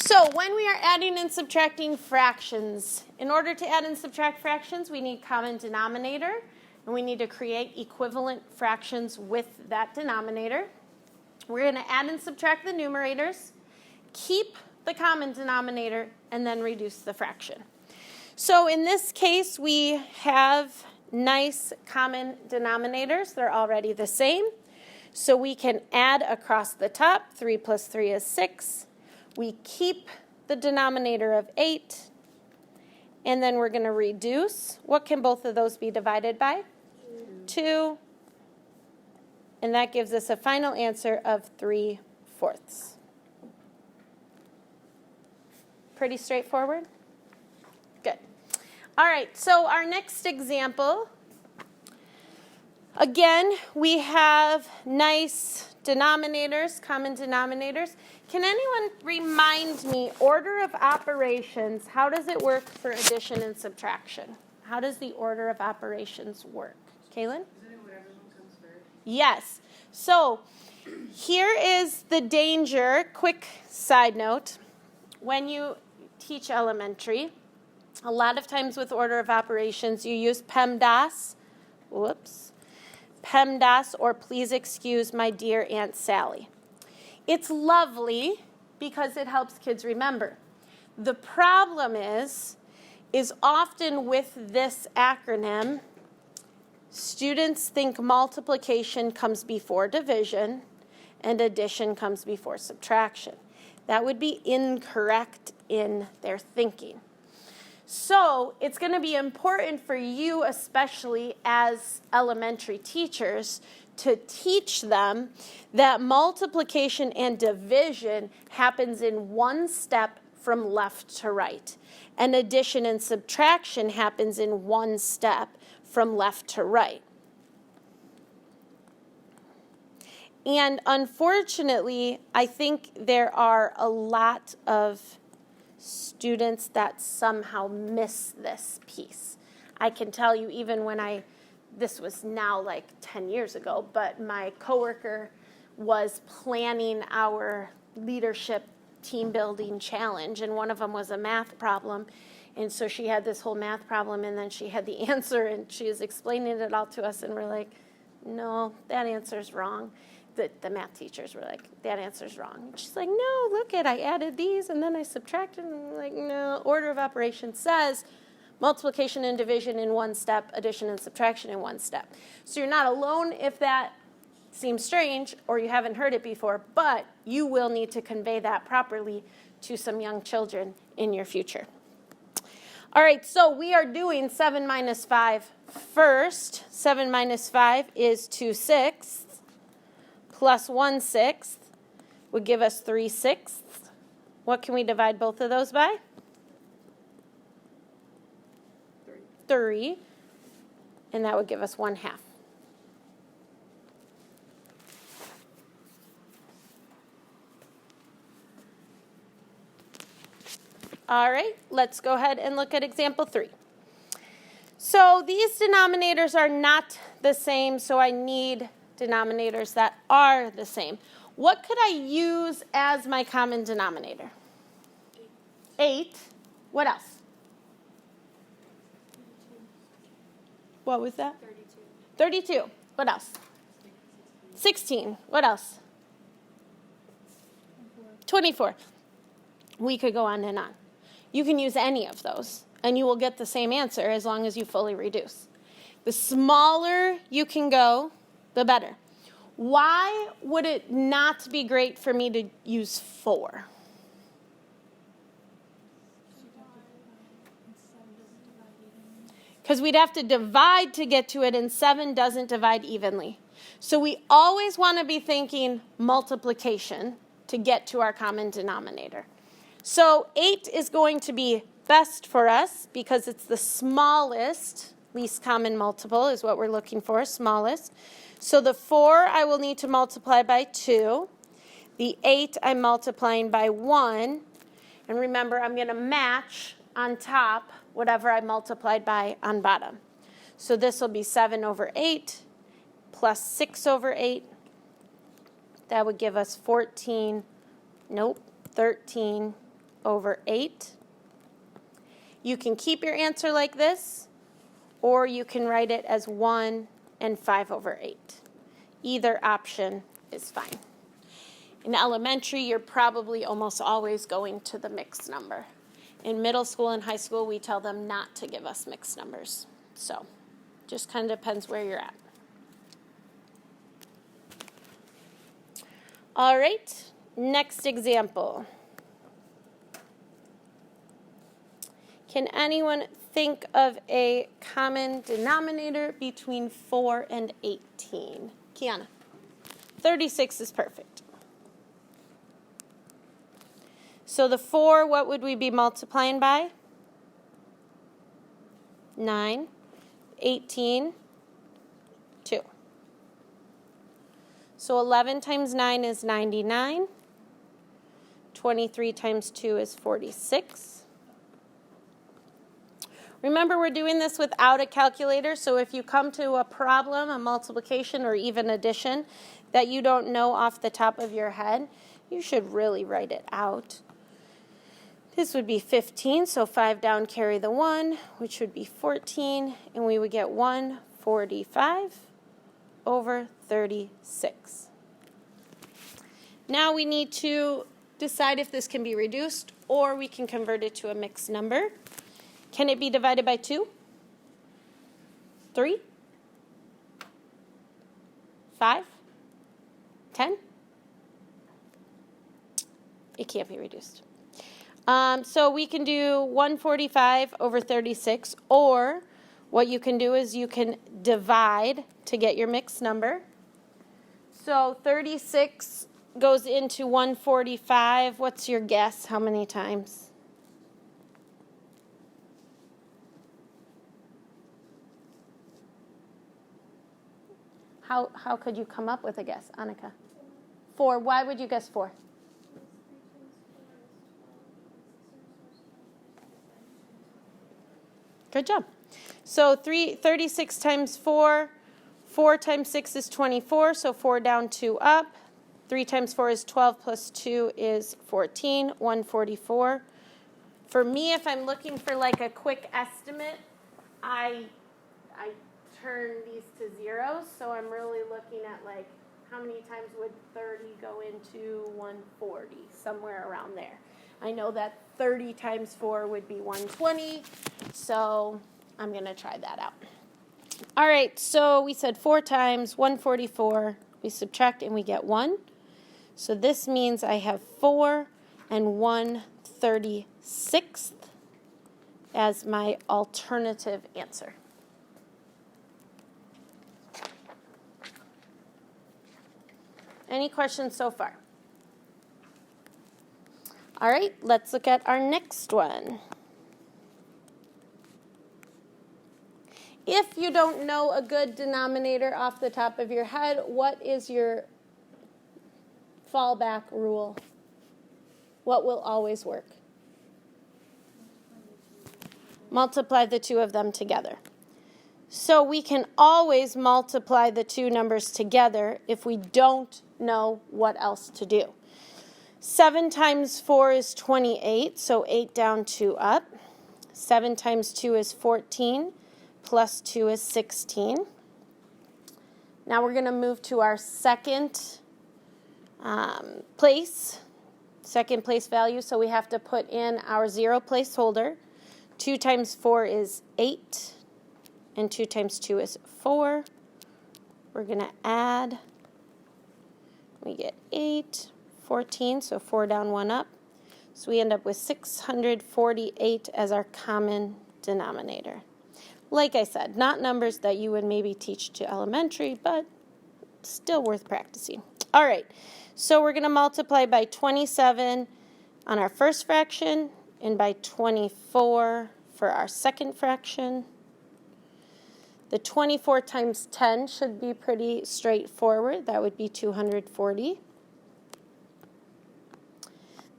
So when we are adding and subtracting fractions, in order to add and subtract fractions, we need common denominator, and we need to create equivalent fractions with that denominator. We're going to add and subtract the numerators, keep the common denominator, and then reduce the fraction. So in this case, we have nice common denominators. They're already the same. So we can add across the top. 3 plus 3 is 6. We keep the denominator of 8. And then we're going to reduce. What can both of those be divided by? 2. And that gives us a final answer of 3/4. Pretty straightforward? Good. All right, so our next example, again, we have nice denominators, common denominators. Can anyone remind me, order of operations, how does it work for addition and subtraction? How does the order of operations work? Kaylin? Isn't it whatever one comes first? Yes. So here is the danger. Quick side note. When you teach elementary, a lot of times with order of operations, you use PEMDAS. PEMDAS, or please excuse my dear Aunt Sally. It's lovely because it helps kids remember. The problem is often with this acronym, students think multiplication comes before division and addition comes before subtraction. That would be incorrect in their thinking. So it's going to be important for you, especially as elementary teachers, to teach them that multiplication and division happens in one step from left to right, and addition and subtraction happens in one step from left to right. And unfortunately, I think there are a lot of students that somehow miss this piece. I can tell you, even when this was now like 10 years ago, but my coworker was planning our leadership team building challenge, and one of them was a math problem. And so she had this whole math problem, and then she had the answer, and she was explaining it all to us, and we're like, no, that answer's wrong. The math teachers were like, that answer's wrong. And she's like, no, look I added these, and then I subtracted, and I'm like, no, order of operations says multiplication and division in one step, addition and subtraction in one step. So you're not alone if that seems strange or you haven't heard it before, but you will need to convey that properly to some young children in your future. All right, so we are doing 7 minus 5 first. 7 minus 5 is 2/6 plus 1/6 would give us 3/6. What can we divide both of those by? 3. And that would give us 1/2. All right, let's go ahead and look at example 3. So these denominators are not the same, so I need denominators that are the same. What could I use as my common denominator? 8. What else? What was that? 32. What else? 16. What else? 24. We could go on and on. You can use any of those, and you will get the same answer as long as you fully reduce. The smaller you can go, the better. Why would it not be great for me to use 4? Because we'd have to divide to get to it, and 7 doesn't divide evenly. So we always want to be thinking multiplication to get to our common denominator. So 8 is going to be best for us because it's the smallest, least common multiple is what we're looking for, smallest. So the 4 I will need to multiply by 2. The 8 I'm multiplying by 1. And remember, I'm going to match on top whatever I multiplied by on bottom. So this will be 7 over 8 plus 6 over 8. That would give us 13 over 8. You can keep your answer like this, or you can write it as 1 and 5 over 8. Either option is fine. In elementary, you're probably almost always going to the mixed number. In middle school and high school, we tell them not to give us mixed numbers. So, just kind of depends where you're at. All right, next example. Can anyone think of a common denominator between 4 and 18? Kiana. 36 is perfect. So the 4, what would we be multiplying by? 9. 18. 2. So 11 times 9 is 99. 23 times 2 is 46. Remember, we're doing this without a calculator, so if you come to a problem, a multiplication or even addition that you don't know off the top of your head, you should really write it out. This would be 15, so 5 down, carry the 1, which would be 14, and we would get 145 over 36. Now we need to decide if this can be reduced or we can convert it to a mixed number. Can it be divided by 2? 3? 5? 10? It can't be reduced. So we can do 145 over 36, or what you can do is you can divide to get your mixed number. So 36 goes into 145. What's your guess? How many times? How could you come up with a guess, Annika? 4. Why would you guess 4? Good job. So 36 times 4. 4 times 6 is 24, so 4 down, 2 up. 3 times 4 is 12, plus 2 is 14, 144. For me, if I'm looking for like a quick estimate, I turn these to zeros, so I'm really looking at like how many times would 30 go into 140, somewhere around there. I know that 30 times 4 would be 120, so I'm going to try that out. All right, so we said 4 times 144. We subtract and we get 1. So this means I have 4 and 1/36 as my alternative answer. Any questions so far? All right, let's look at our next one. If you don't know a good denominator off the top of your head, what is your fallback rule? What will always work? Multiply the two of them together. So we can always multiply the two numbers together if we don't know what else to do. 7 times 4 is 28, so 8 down, 2 up. 7 times 2 is 14, plus 2 is 16. Now we're going to move to our second place value, so we have to put in our 0 placeholder. 2 times 4 is 8, and 2 times 2 is 4. We're going to add. We get 8, 14, so 4 down, 1 up. So we end up with 648 as our common denominator. Like I said, not numbers that you would maybe teach to elementary, but still worth practicing. All right, so we're going to multiply by 27 on our first fraction and by 24 for our second fraction. The 24 times 10 should be pretty straightforward. That would be 240.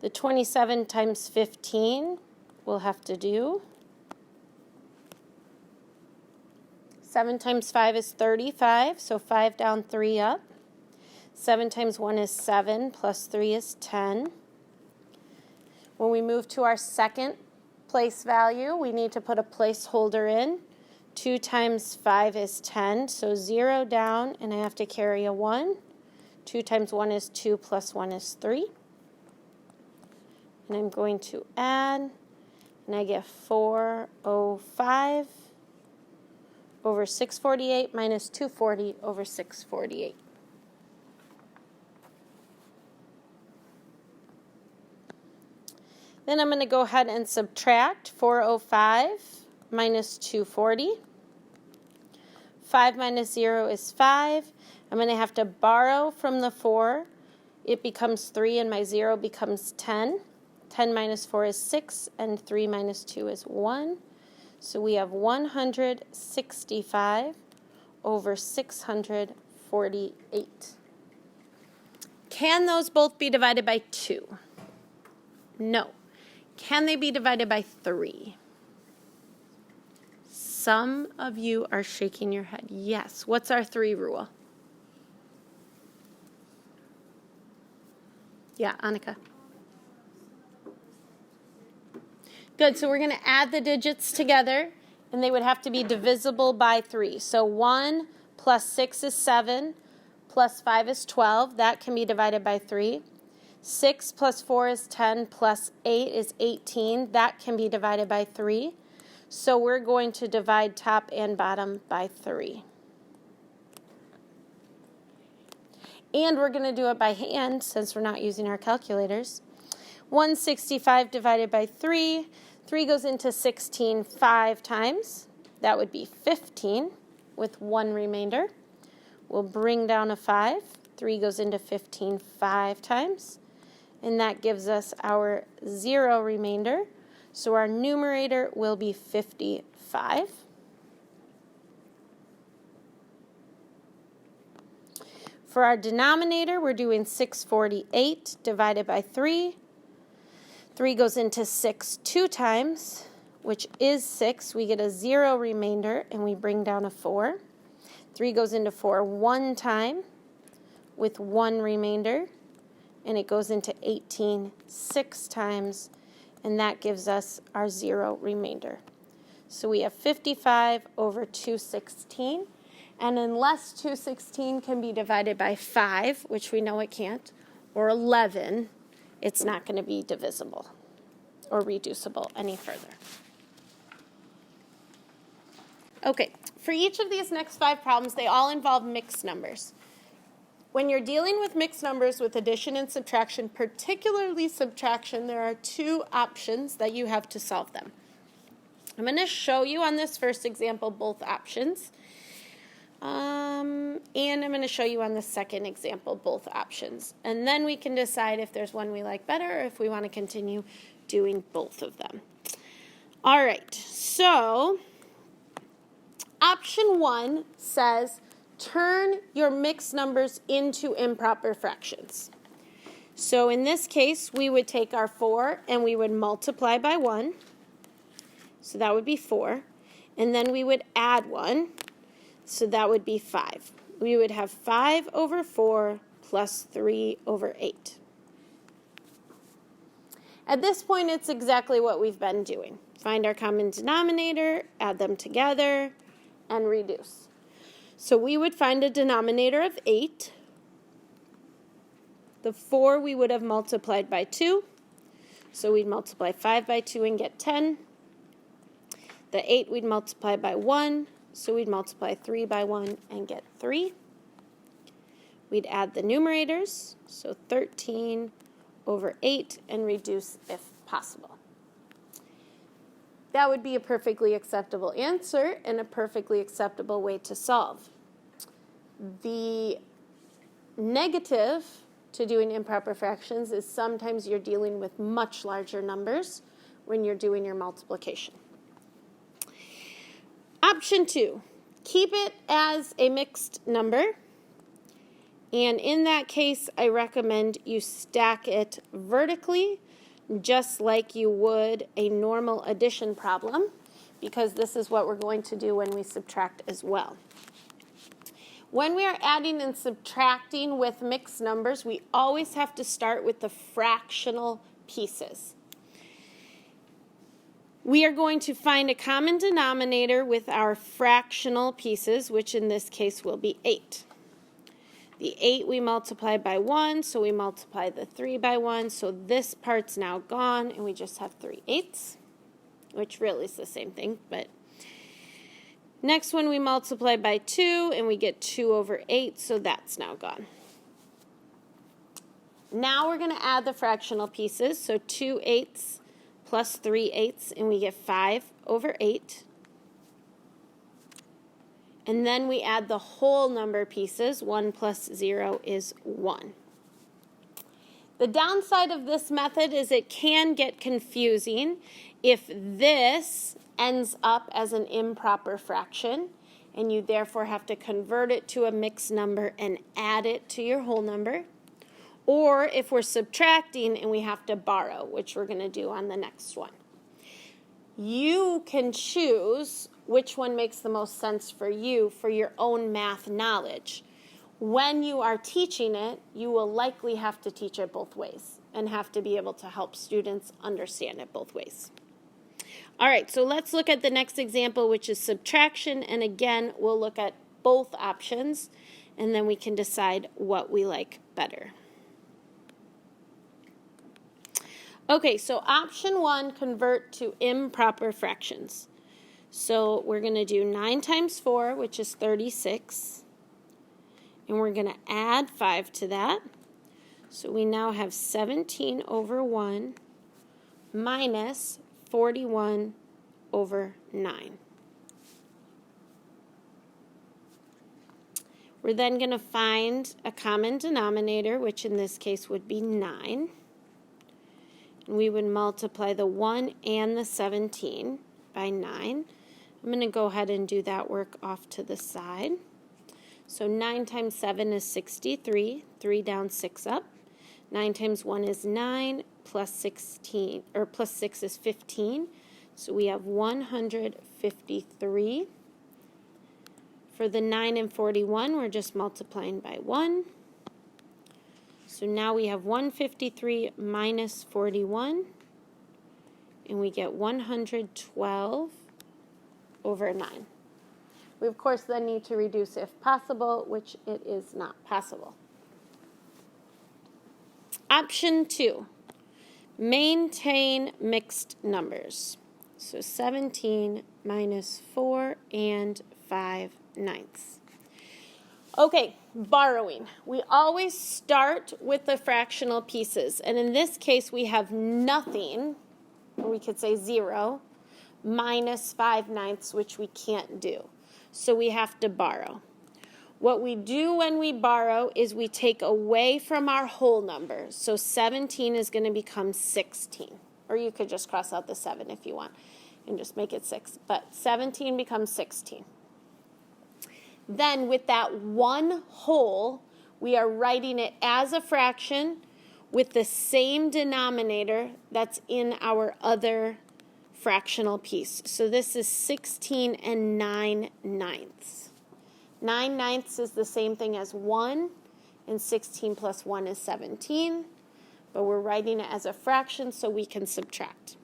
The 27 times 15 we'll have to do. 7 times 5 is 35, so 5 down, 3 up. 7 times 1 is 7, plus 3 is 10. When we move to our second place value, we need to put a placeholder in. 2 times 5 is 10, so 0 down, and I have to carry a 1. 2 times 1 is 2, plus 1 is 3. And I'm going to add, and I get 405 over 648 minus 240 over 648. Then I'm going to go ahead and subtract 405 minus 240. 5 minus 0 is 5. I'm going to have to borrow from the 4. It becomes 3 and my 0 becomes 10. 10 minus 4 is 6 and 3 minus 2 is 1. So we have 165 over 648. Can those both be divided by 2? No. Can they be divided by 3? Some of you are shaking your head. Yes. What's our 3 rule? Yeah, Annika. Good. So we're going to add the digits together, and they would have to be divisible by 3. So 1 plus 6 is 7, plus 5 is 12. That can be divided by 3. 6 plus 4 is 10, plus 8 is 18. That can be divided by 3. So we're going to divide top and bottom by 3. And we're going to do it by hand since we're not using our calculators. 165 divided by 3. 3 goes into 16 5 times. That would be 15 with 1 remainder. We'll bring down a 5. 3 goes into 15 5 times. And that gives us our 0 remainder. So our numerator will be 55. For our denominator, we're doing 648 divided by 3. 3 goes into 6 2 times, which is 6. We get a 0 remainder, and we bring down a 4. 3 goes into 4 1 time with 1 remainder, and it goes into 18 6 times, and that gives us our 0 remainder. So we have 55 over 216, and unless 216 can be divided by 5, which we know it can't, or 11, it's not going to be divisible or reducible any further. Okay, for each of these next 5 problems, they all involve mixed numbers. When you're dealing with mixed numbers with addition and subtraction, particularly subtraction, there are 2 options that you have to solve them. I'm going to show you on this first example both options. And I'm going to show you on the second example both options. And then we can decide if there's one we like better or if we want to continue doing both of them. All right, so option 1 says turn your mixed numbers into improper fractions. So in this case, we would take our 4 and we would multiply by 1. So that would be 4. And then we would add 1. So that would be 5. We would have 5 over 4 plus 3 over 8. At this point, it's exactly what we've been doing. Find our common denominator, add them together, and reduce. So we would find a denominator of 8. The 4 we would have multiplied by 2. So we'd multiply 5 by 2 and get 10. The 8 we'd multiply by 1. So we'd multiply 3 by 1 and get 3. We'd add the numerators, so 13 over 8, and reduce if possible. That would be a perfectly acceptable answer and a perfectly acceptable way to solve. The negative to doing improper fractions is sometimes you're dealing with much larger numbers when you're doing your multiplication. Option 2, keep it as a mixed number, and in that case, I recommend you stack it vertically, just like you would a normal addition problem, because this is what we're going to do when we subtract as well. When we are adding and subtracting with mixed numbers, we always have to start with the fractional pieces. We are going to find a common denominator with our fractional pieces, which in this case will be 8. The 8 we multiply by 1, so we multiply the 3 by 1, so this part's now gone, and we just have 3/8, which really is the same thing, but next one we multiply by 2, and we get 2/8, so that's now gone. Now we're going to add the fractional pieces, so 2/8 plus 3/8, and we get 5/8. And then we add the whole number pieces. 1 plus 0 is 1. The downside of this method is it can get confusing if this ends up as an improper fraction, and you therefore have to convert it to a mixed number and add it to your whole number. Or if we're subtracting and we have to borrow, which we're going to do on the next one. You can choose which one makes the most sense for you for your own math knowledge. When you are teaching it, you will likely have to teach it both ways and have to be able to help students understand it both ways. All right, so let's look at the next example, which is subtraction. And again, we'll look at both options, and then we can decide what we like better. Okay, so option 1, convert to improper fractions. So we're going to do 9 times 4, which is 36. And we're going to add 5 to that. So we now have 17/1 minus 41/9. We're then going to find a common denominator, which in this case would be 9. And we would multiply the 1 and the 17 by 9. I'm going to go ahead and do that work off to the side. So 9 times 7 is 63. 3 down, 6 up. 9 times 1 is 9, plus 16, or plus 6 is 15. So we have 153. For the 9 and 41, we're just multiplying by 1. So now we have 153 minus 41, and we get 112/9. We, of course, then need to reduce if possible, which it is not possible. Option 2, maintain mixed numbers. So 17 minus 4 and 5/9. Okay, borrowing. We always start with the fractional pieces. And in this case, we have nothing, or we could say 0, minus 5/9, which we can't do. So we have to borrow. What we do when we borrow is we take away from our whole number. So 17 is going to become 16. Or you could just cross out the 7 if you want and just make it 6. But 17 becomes 16. Then with that one whole, we are writing it as a fraction with the same denominator that's in our other fractional piece. So this is 16 and 9/9. 9/9 is the same thing as 1, and 16 plus 1 is 17. But we're writing it as a fraction so we can subtract.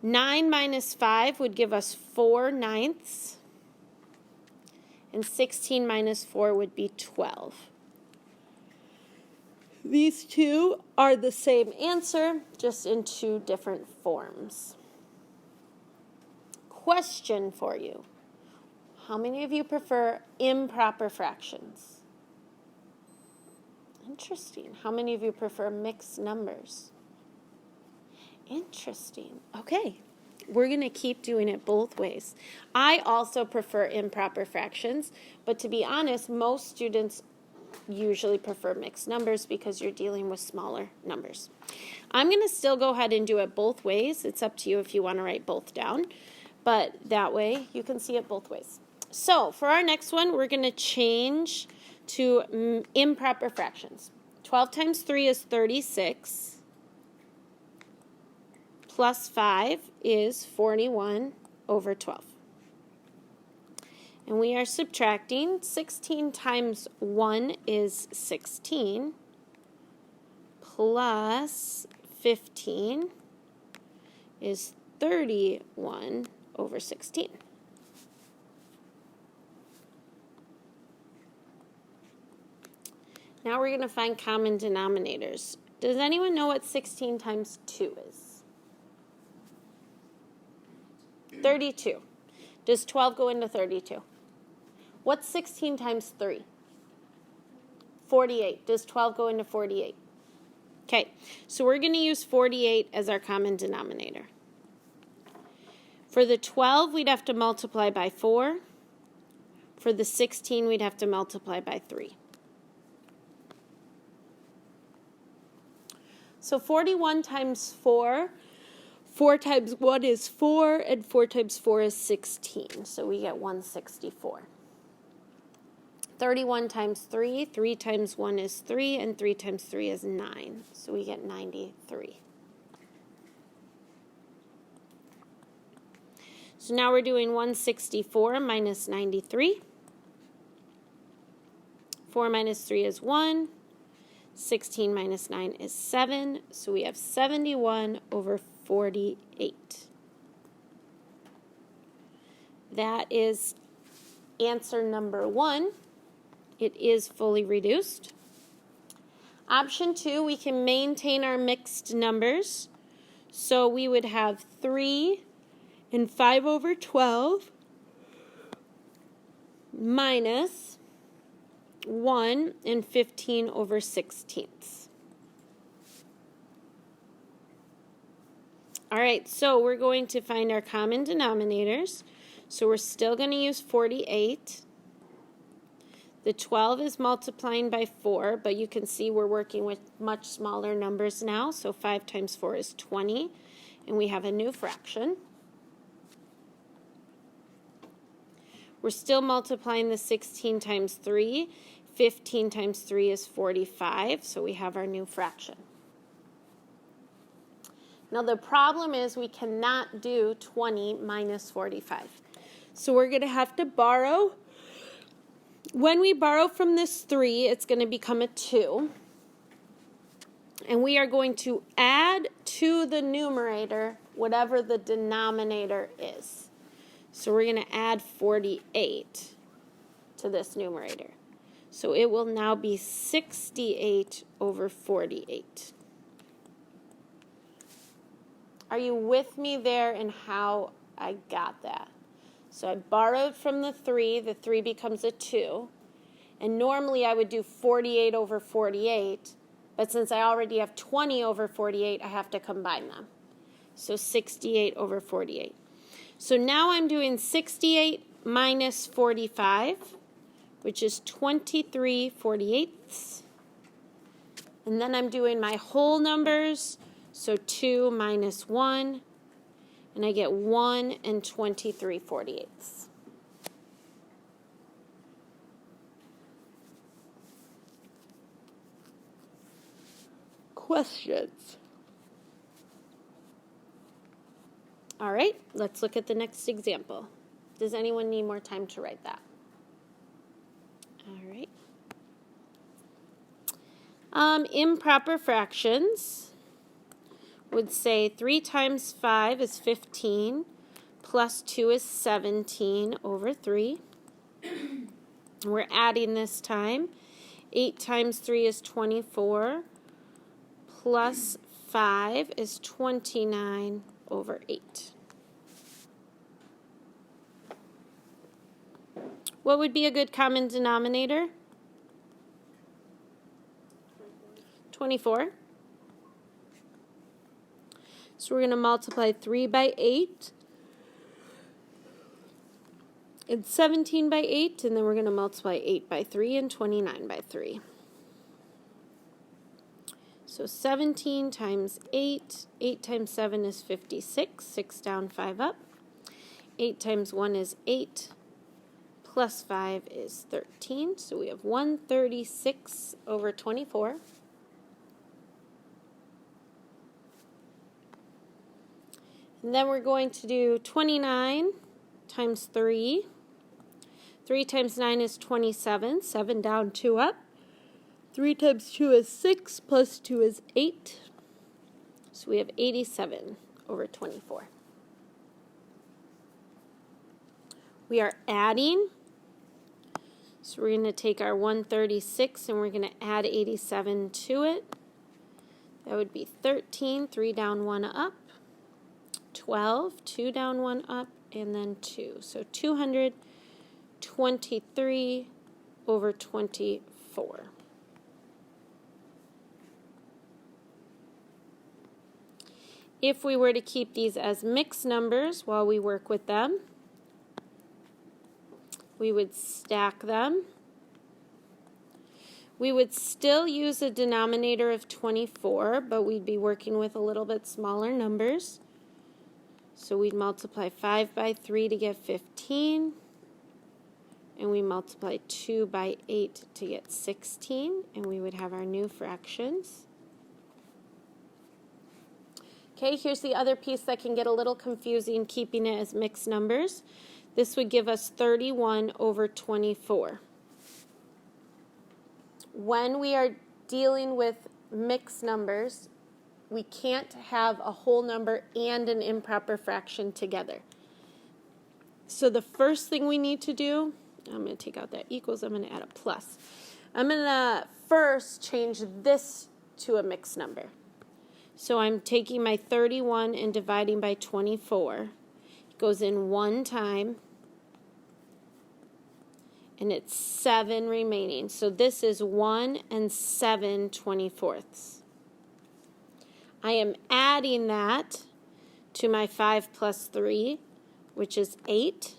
9 minus 5 would give us 4/9. And 16 minus 4 would be 12. These two are the same answer, just in 2 different forms. Question for you. How many of you prefer improper fractions? Interesting. How many of you prefer mixed numbers? Interesting. Okay. We're going to keep doing it both ways. I also prefer improper fractions, but to be honest, most students usually prefer mixed numbers because you're dealing with smaller numbers. I'm going to still go ahead and do it both ways. It's up to you if you want to write both down, but that way you can see it both ways. So for our next one, we're going to change to improper fractions. 12 times 3 is 36. Plus 5 is 41/12. And we are subtracting. 16 times 1 is 16. Plus 15 is 31 over 16. Now we're going to find common denominators. Does anyone know what 16 times 2 is? 32. Does 12 go into 32? What's 16 times 3? 48. Does 12 go into 48? Okay, so we're going to use 48 as our common denominator. For the 12, we'd have to multiply by 4. For the 16, we'd have to multiply by 3. So 41 times 4, 4 times 1 is 4, and 4 times 4 is 16. So we get 164. 31 times 3, 3 times 1 is 3, and 3 times 3 is 9. So we get 93. So now we're doing 164 minus 93. 4 minus 3 is 1. 16 minus 9 is 7. So we have 71 over 48. That is answer number 1. It is fully reduced. Option 2, we can maintain our mixed numbers. So we would have 3 and 5 over 12 minus 1 and 15 over 16ths. All right, so we're going to find our common denominators. So we're still going to use 48. The 12 is multiplying by 4, but you can see we're working with much smaller numbers now. So 5 times 4 is 20, and we have a new fraction. We're still multiplying the 16 times 3. 15 times 3 is 45, so we have our new fraction. Now the problem is we cannot do 20 minus 45. So we're going to have to borrow. When we borrow from this 3, it's going to become a 2. And we are going to add to the numerator whatever the denominator is. So we're going to add 48 to this numerator. So it will now be 68 over 48. Are you with me there in how I got that? So I borrowed from the 3 becomes a 2, and normally I would do 48 over 48, but since I already have 20 over 48, I have to combine them. So 68 over 48. So now I'm doing 68 minus 45, which is 23/48. And then I'm doing my whole numbers, so 2 minus 1, and I get 1 and 23/48. Questions? All right, let's look at the next example. Does anyone need more time to write that? All right. Improper fractions would say 3 times 5 is 15, plus 2 is 17 over 3. We're adding this time. 8 times 3 is 24, plus 5 is 29 over 8. What would be a good common denominator? 24. So we're going to multiply 3 by 8 and 17 by 8, and then we're going to multiply 8 by 3 and 29 by 3. So 17 times 8, 8 times 7 is 56, 6 down, 5 up. 8 times 1 is 8, plus 5 is 13, so we have 136 over 24. And then we're going to do 29 times 3. 3 times 9 is 27, 7 down, 2 up. 3 times 2 is 6, plus 2 is 8. So we have 87 over 24. We are adding. So we're going to take our 136 and we're going to add 87 to it. That would be 13, 3 down, 1 up. 12, 2 down, 1 up, and then 2. So 223 over 24. If we were to keep these as mixed numbers while we work with them, we would stack them. We would still use a denominator of 24, but we'd be working with a little bit smaller numbers. So we'd multiply 5 by 3 to get 15, and we multiply 2 by 8 to get 16, and we would have our new fractions. Okay, here's the other piece that can get a little confusing keeping it as mixed numbers. This would give us 31 over 24. When we are dealing with mixed numbers, we can't have a whole number and an improper fraction together. So the first thing we need to do, I'm going to take out that equals, I'm going to add a plus. I'm going to first change this to a mixed number. So I'm taking my 31 and dividing by 24. It goes in one time, and it's 7 remaining. So this is 1 and 7 24ths. I am adding that to my 5 plus 3, which is 8.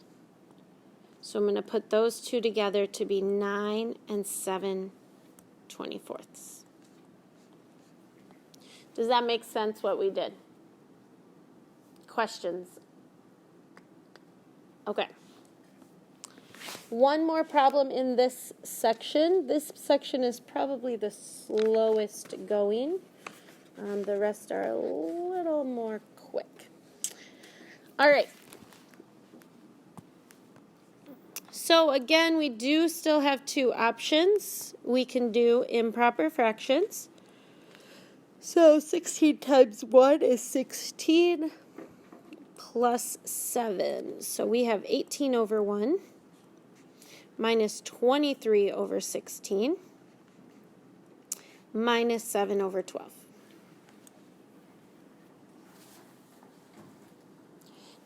So I'm going to put those two together to be 9 and 7 24ths. Does that make sense what we did? Questions? Okay. One more problem in this section. This section is probably the slowest going. The rest are a little more quick. All right. So again, we do still have two options. We can do improper fractions. So 16 times 1 is 16 plus 7. So we have 18 over 1 minus 23 over 16 minus 7 over 12.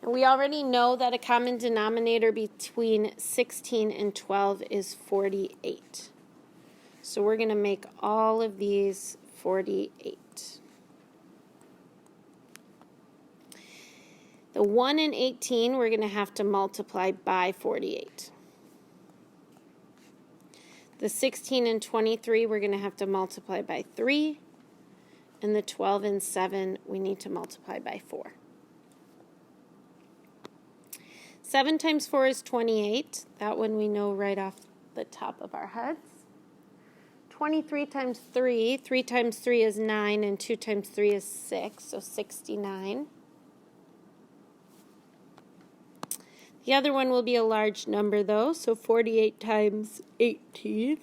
And we already know that a common denominator between 16 and 12 is 48. So we're going to make all of these 48. The 1 and 18 we're going to have to multiply by 48. The 16 and 23 we're going to have to multiply by 3. And the 12 and 7 we need to multiply by 4. 7 times 4 is 28. That one we know right off the top of our heads. 23 times 3. 3 times 3 is 9, and 2 times 3 is 6, so 69. The other one will be a large number, though, so 48 times 18.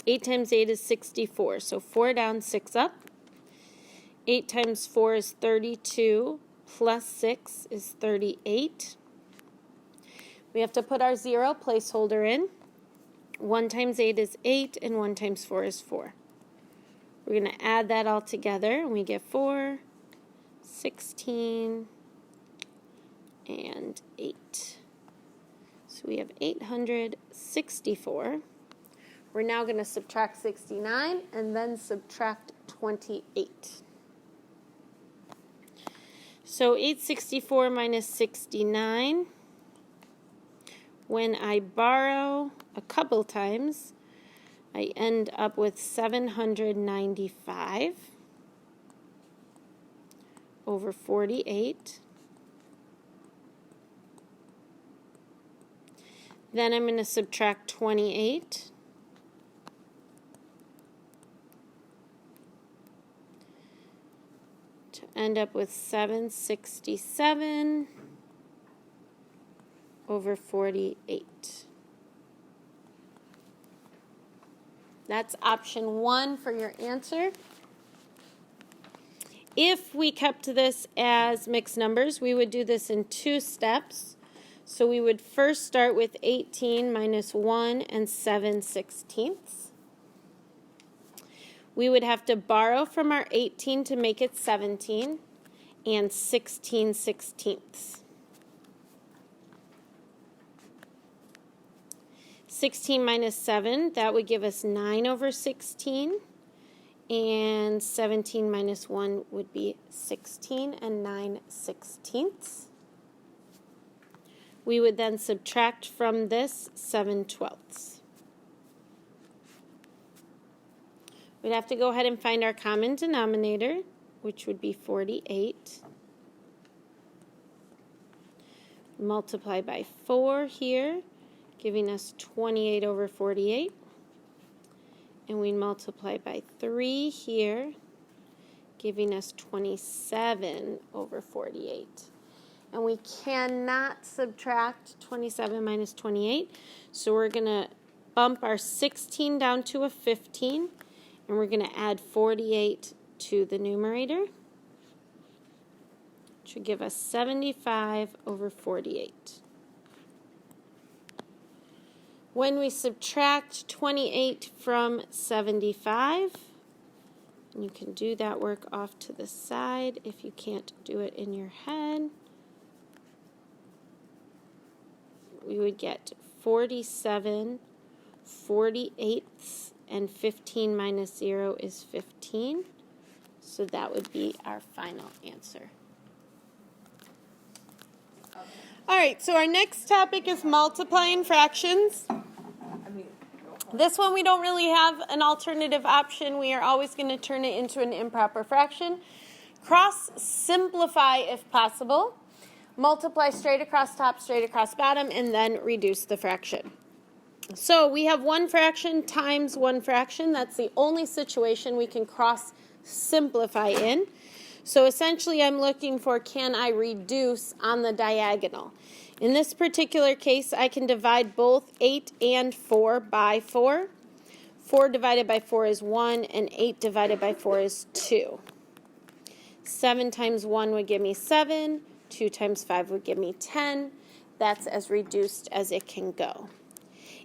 8 times 8 is 64, so 4 down, 6 up. 8 times 4 is 32, plus 6 is 38. We have to put our 0 placeholder in. 1 times 8 is 8, and 1 times 4 is 4. We're going to add that all together, and we get 4, 16, and 8. So we have 864. We're now going to subtract 69, and then subtract 28. So 864 minus 69, when I borrow a couple times, I end up with 795 over 48. Then I'm going to subtract 28. To end up with 767 over 48. That's option 1 for your answer. If we kept this as mixed numbers, we would do this in 2 steps. So we would first start with 18 minus 1 and 7/16. We would have to borrow from our 18 to make it 17 and 16/16. 16 minus 7, that would give us 9/16. And 17 minus 1 would be 16 and 9/16. We would then subtract from this 7/12. We'd have to go ahead and find our common denominator, which would be 48. Multiply by 4 here, giving us 28/48. And we multiply by 3 here, giving us 27/48. And we cannot subtract 27 minus 28, so we're going to bump our 16 down to a 15, and we're going to add 48 to the numerator, which would give us 75/48. When we subtract 28 from 75, and you can do that work off to the side if you can't do it in your head, we would get 47/48, and 15 minus 0 is 15. So that would be our final answer. All right, so our next topic is multiplying fractions. This one we don't really have an alternative option. We are always going to turn it into an improper fraction. Cross simplify if possible. Multiply straight across top, straight across bottom, and then reduce the fraction. So we have one fraction times one fraction. That's the only situation we can cross simplify in. So essentially I'm looking for, can I reduce on the diagonal? In this particular case, I can divide both 8 and 4 by 4. 4 divided by 4 is 1, and 8 divided by 4 is 2. 7 times 1 would give me 7. 2 times 5 would give me 10. That's as reduced as it can go.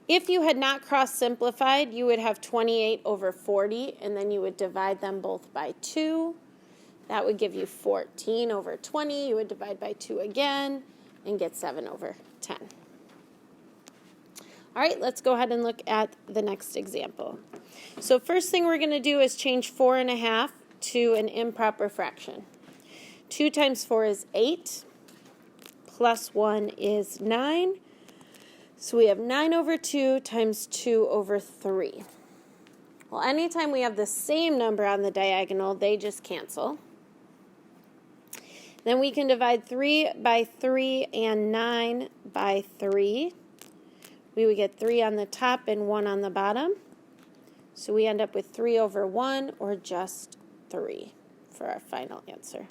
If you had not cross-simplified, you would have 28/40, and then you would divide them both by 2. That would give you 14/20. You would divide by 2 again and get 7/10. All right, let's go ahead and look at the next example. So first thing we're going to do is change 4.5 to an improper fraction. 2 times 4 is 8, plus 1 is 9. So we have 9/2 times 2/3. Well, anytime we have the same number on the diagonal, they just cancel. Then we can divide 3 by 3 and 9 by 3. We would get 3 on the top and 1 on the bottom. So we end up with 3/1 or just 3 for our final answer.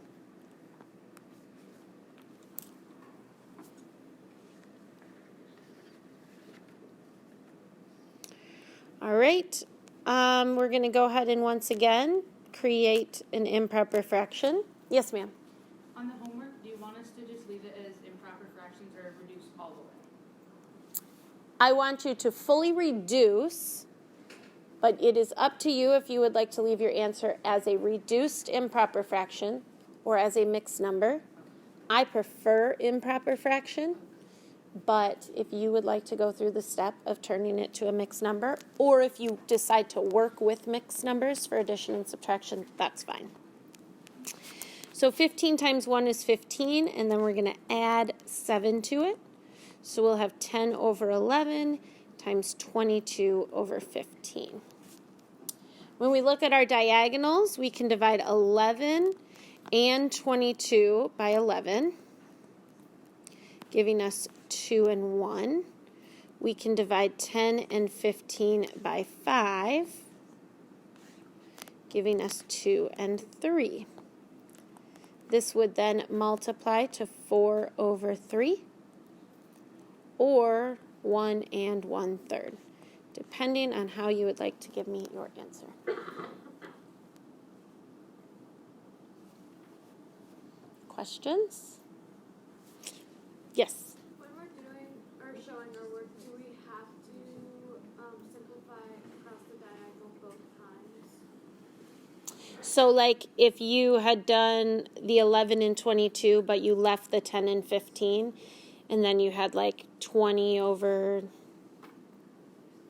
All right, we're going to go ahead and once again create an improper fraction. Yes, ma'am. On the homework, do you want us to just leave it as improper fractions or reduce all the way? I want you to fully reduce, but it is up to you if you would like to leave your answer as a reduced improper fraction or as a mixed number. I prefer improper fraction, but if you would like to go through the step of turning it to a mixed number, or if you decide to work with mixed numbers for addition and subtraction, that's fine. So 15 times 1 is 15, and then we're going to add 7 to it. So we'll have 10/11 times 22/15. When we look at our diagonals, we can divide 11 and 22 by 11, giving us 2 and 1. We can divide 10 and 15 by 5, giving us 2 and 3. This would then multiply to 4/3 or 1 1/3, depending on how you would like to give me your answer. questions? Yes. When we're doing or showing our work, do we have to simplify across the diagonal both times? So like if you had done the 11 and 22, but you left the 10 and 15, and then you had like 20 over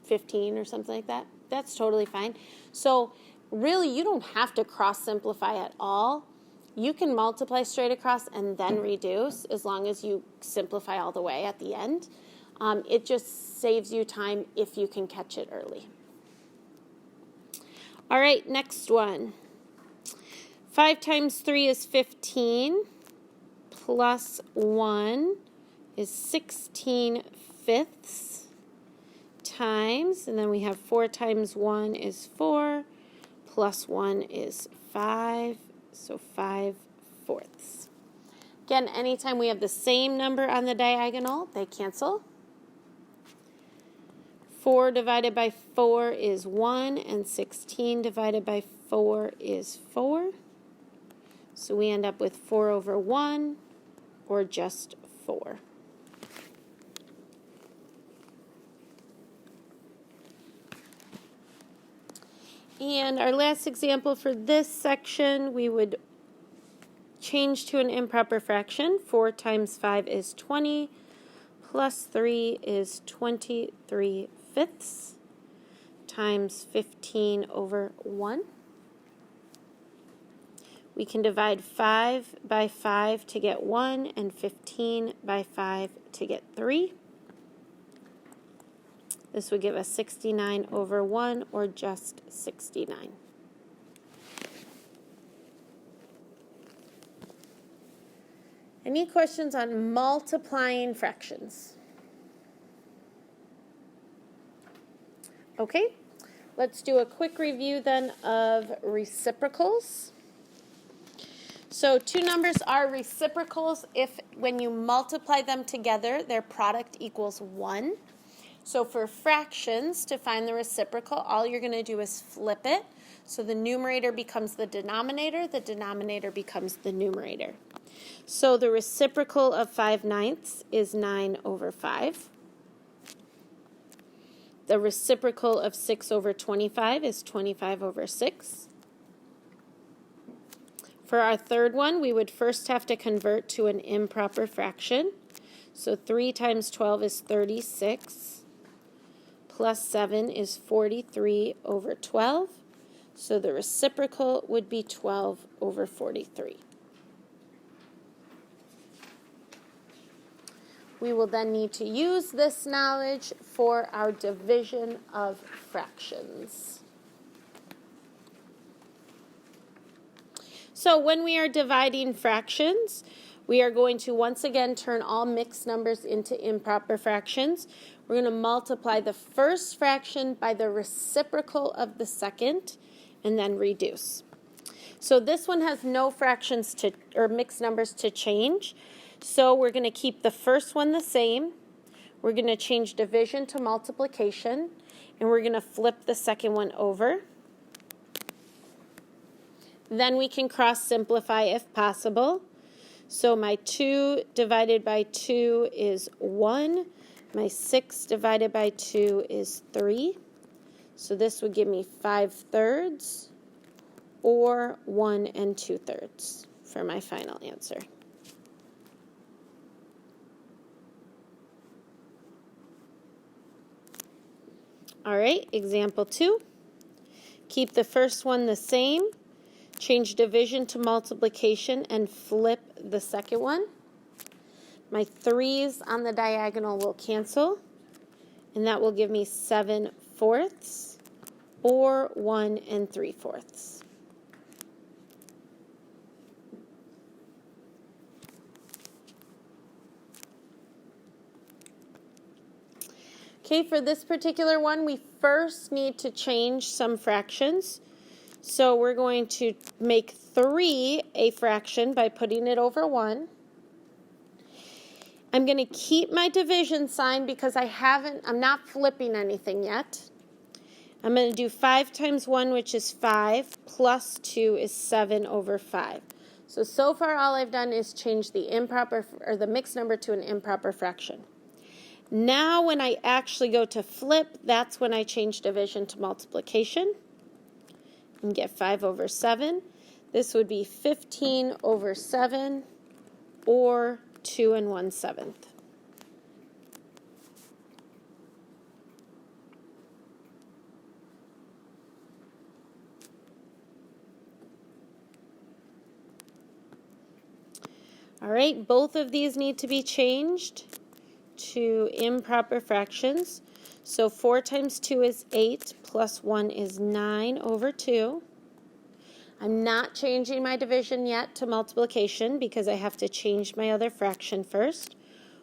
15 or something like that, that's totally fine. So really, you don't have to cross simplify at all. You can multiply straight across and then reduce as long as you simplify all the way at the end. It just saves you time if you can catch it early. All right, next one. 5 times 3 is 15, plus 1 is 16 fifths, times, and then we have 4 times 1 is 4, plus 1 is 5, so 5 fourths. Again, anytime we have the same number on the diagonal, they cancel. 4 divided by 4 is 1, and 16 divided by 4 is 4. So we end up with 4 over 1, or just 4. And our last example for this section, we would change to an improper fraction. 4 times 5 is 20, plus 3 is 23 fifths, times 15 over 1. We can divide 5 by 5 to get 1, and 15 by 5 to get 3. This would give us 69 over 1, or just 69. Any questions on multiplying fractions? Okay, let's do a quick review then of reciprocals. So two numbers are reciprocals if when you multiply them together, their product equals 1. So for fractions, to find the reciprocal, all you're going to do is flip it. So the numerator becomes the denominator becomes the numerator. So the reciprocal of 5/9 is 9 over 5. The reciprocal of 6 over 25 is 25 over 6. For our third one, we would first have to convert to an improper fraction. So 3 times 12 is 36, plus 7 is 43 over 12. So the reciprocal would be 12 over 43. We will then need to use this knowledge for our division of fractions. So when we are dividing fractions, we are going to once again turn all mixed numbers into improper fractions. We're going to multiply the first fraction by the reciprocal of the second and then reduce. So this one has no fractions or mixed numbers to change. So we're going to keep the first one the same. We're going to change division to multiplication, and we're going to flip the second one over. Then we can cross simplify if possible. So my 2 divided by 2 is 1. My 6 divided by 2 is 3. So this would give me 5/3 or 1 2/3 for my final answer. All right, example 2. Keep the first one the same. Change division to multiplication and flip the second one. My 3's on the diagonal will cancel, and that will give me 7/4 or 1 3/4. Okay, for this particular one, we first need to change some fractions. So we're going to make 3 a fraction by putting it over 1. I'm going to keep my division sign because I'm not flipping anything yet. I'm going to do 5 times 1, which is 5, plus 2 is 7 over 5. So far all I've done is change the improper or the mixed number to an improper fraction. Now when I actually go to flip, that's when I change division to multiplication and get 5 over 7. This would be 15 over 7 or 2 1/7. All right, both of these need to be changed to improper fractions. So 4 times 2 is 8, plus 1 is 9 over 2. I'm not changing my division yet to multiplication because I have to change my other fraction first.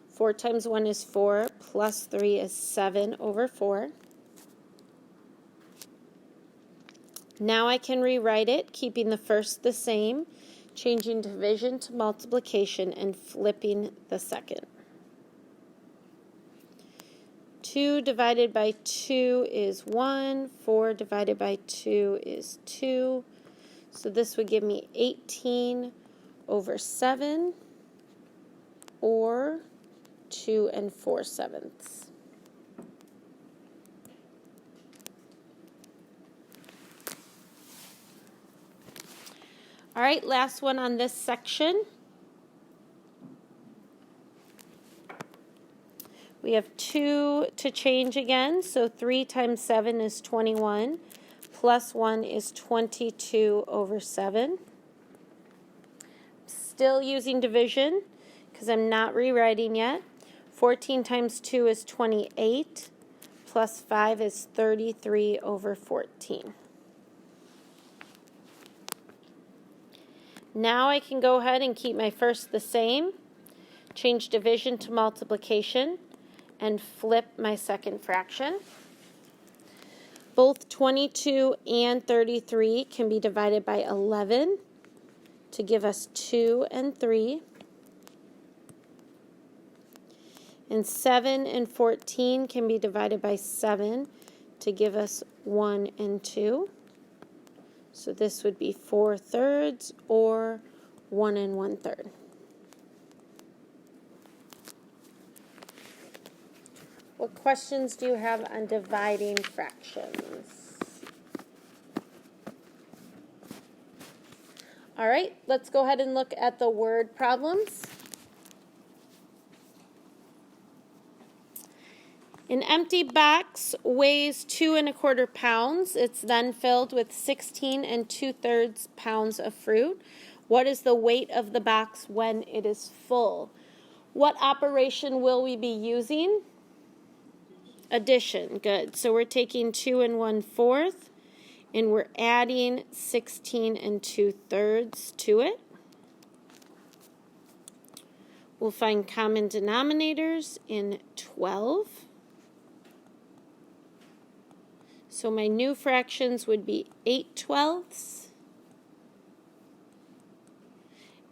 4 times 1 is 4, plus 3 is 7 over 4. Now I can rewrite it, keeping the first the same, changing division to multiplication, and flipping the second. 2 divided by 2 is 1. 4 divided by 2 is 2. So this would give me 18 over 7 or 2 4/7. All right, last one on this section. We have 2 to change again, so 3 times 7 is 21, plus 1 is 22 over 7. Still using division because I'm not rewriting yet. 14 times 2 is 28, plus 5 is 33 over 14. Now I can go ahead and keep my first the same, change division to multiplication, and flip my second fraction. Both 22 and 33 can be divided by 11 to give us 2 and 3. And 7 and 14 can be divided by 7 to give us 1 and 2. So this would be 4/3 or 1 1/3. What questions do you have on dividing fractions? All right, let's go ahead and look at the word problems. An empty box weighs 2 1/4 pounds. It's then filled with 16 2/3 pounds of fruit. What is the weight of the box when it is full? What operation will we be using? Addition. Good. So we're taking 2 1/4 and we're adding 16 2/3 to it. We'll find common denominators in 12. So my new fractions would be 8/12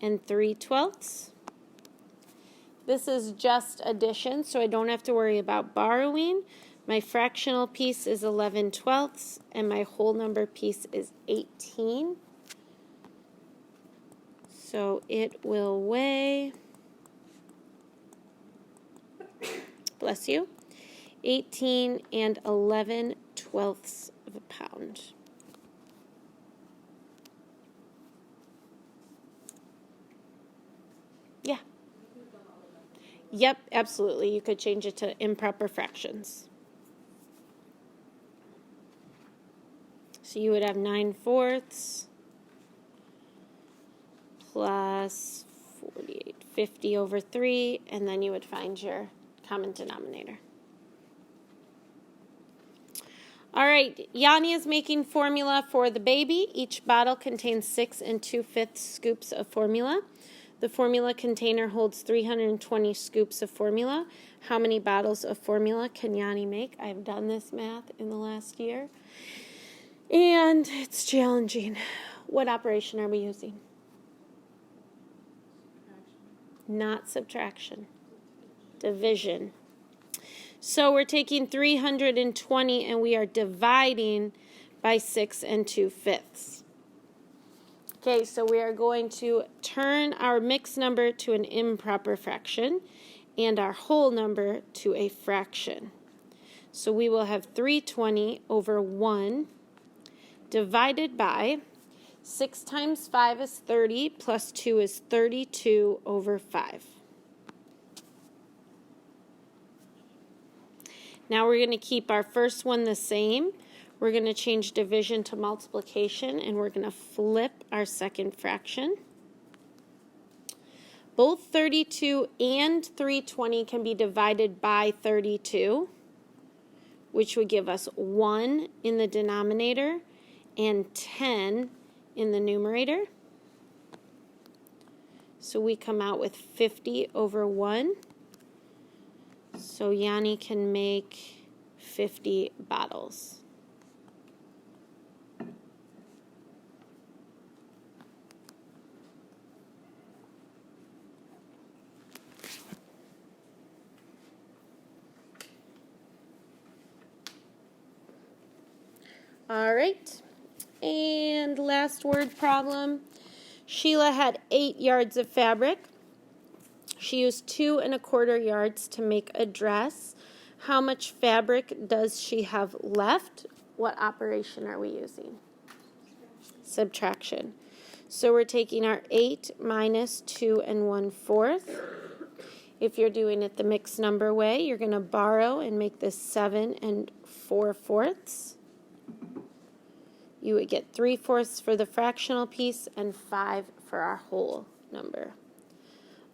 and 3/12. This is just addition, so I don't have to worry about borrowing. My fractional piece is 11/12 and my whole number piece is 18. So it will weigh, bless you, 18 11/12 of a pound. Yeah. Yep, absolutely. You could change it to improper fractions. So you would have 9/4 plus 48, 50 over 3, and then you would find your common denominator. All right, Yanni is making formula for the baby. Each bottle contains 6 2/5 scoops of formula. The formula container holds 320 scoops of formula. How many bottles of formula can Yanni make? I've done this math in the last year, and it's challenging. What operation are we using? Not subtraction. Division. So we're taking 320 and we are dividing by 6 2/5. Okay, so we are going to turn our mixed number to an improper fraction and our whole number to a fraction. So we will have 320 over 1 divided by 6 times 5 is 30 plus 2 is 32 over 5. Now we're going to keep our first one the same. We're going to change division to multiplication, and we're going to flip our second fraction. Both 32 and 320 can be divided by 32, which would give us 1 in the denominator and 10 in the numerator. So we come out with 50 over 1. So Yanni can make 50 bottles. All right, and last word problem. Sheila had 8 yards of fabric. She used 2 1/4 yards to make a dress. How much fabric does she have left? What operation are we using? Subtraction. So we're taking our 8 minus 2 1/4. If you're doing it the mixed number way, you're going to borrow and make this 7 4/4. You would get 3/4 for the fractional piece and 5 for our whole number.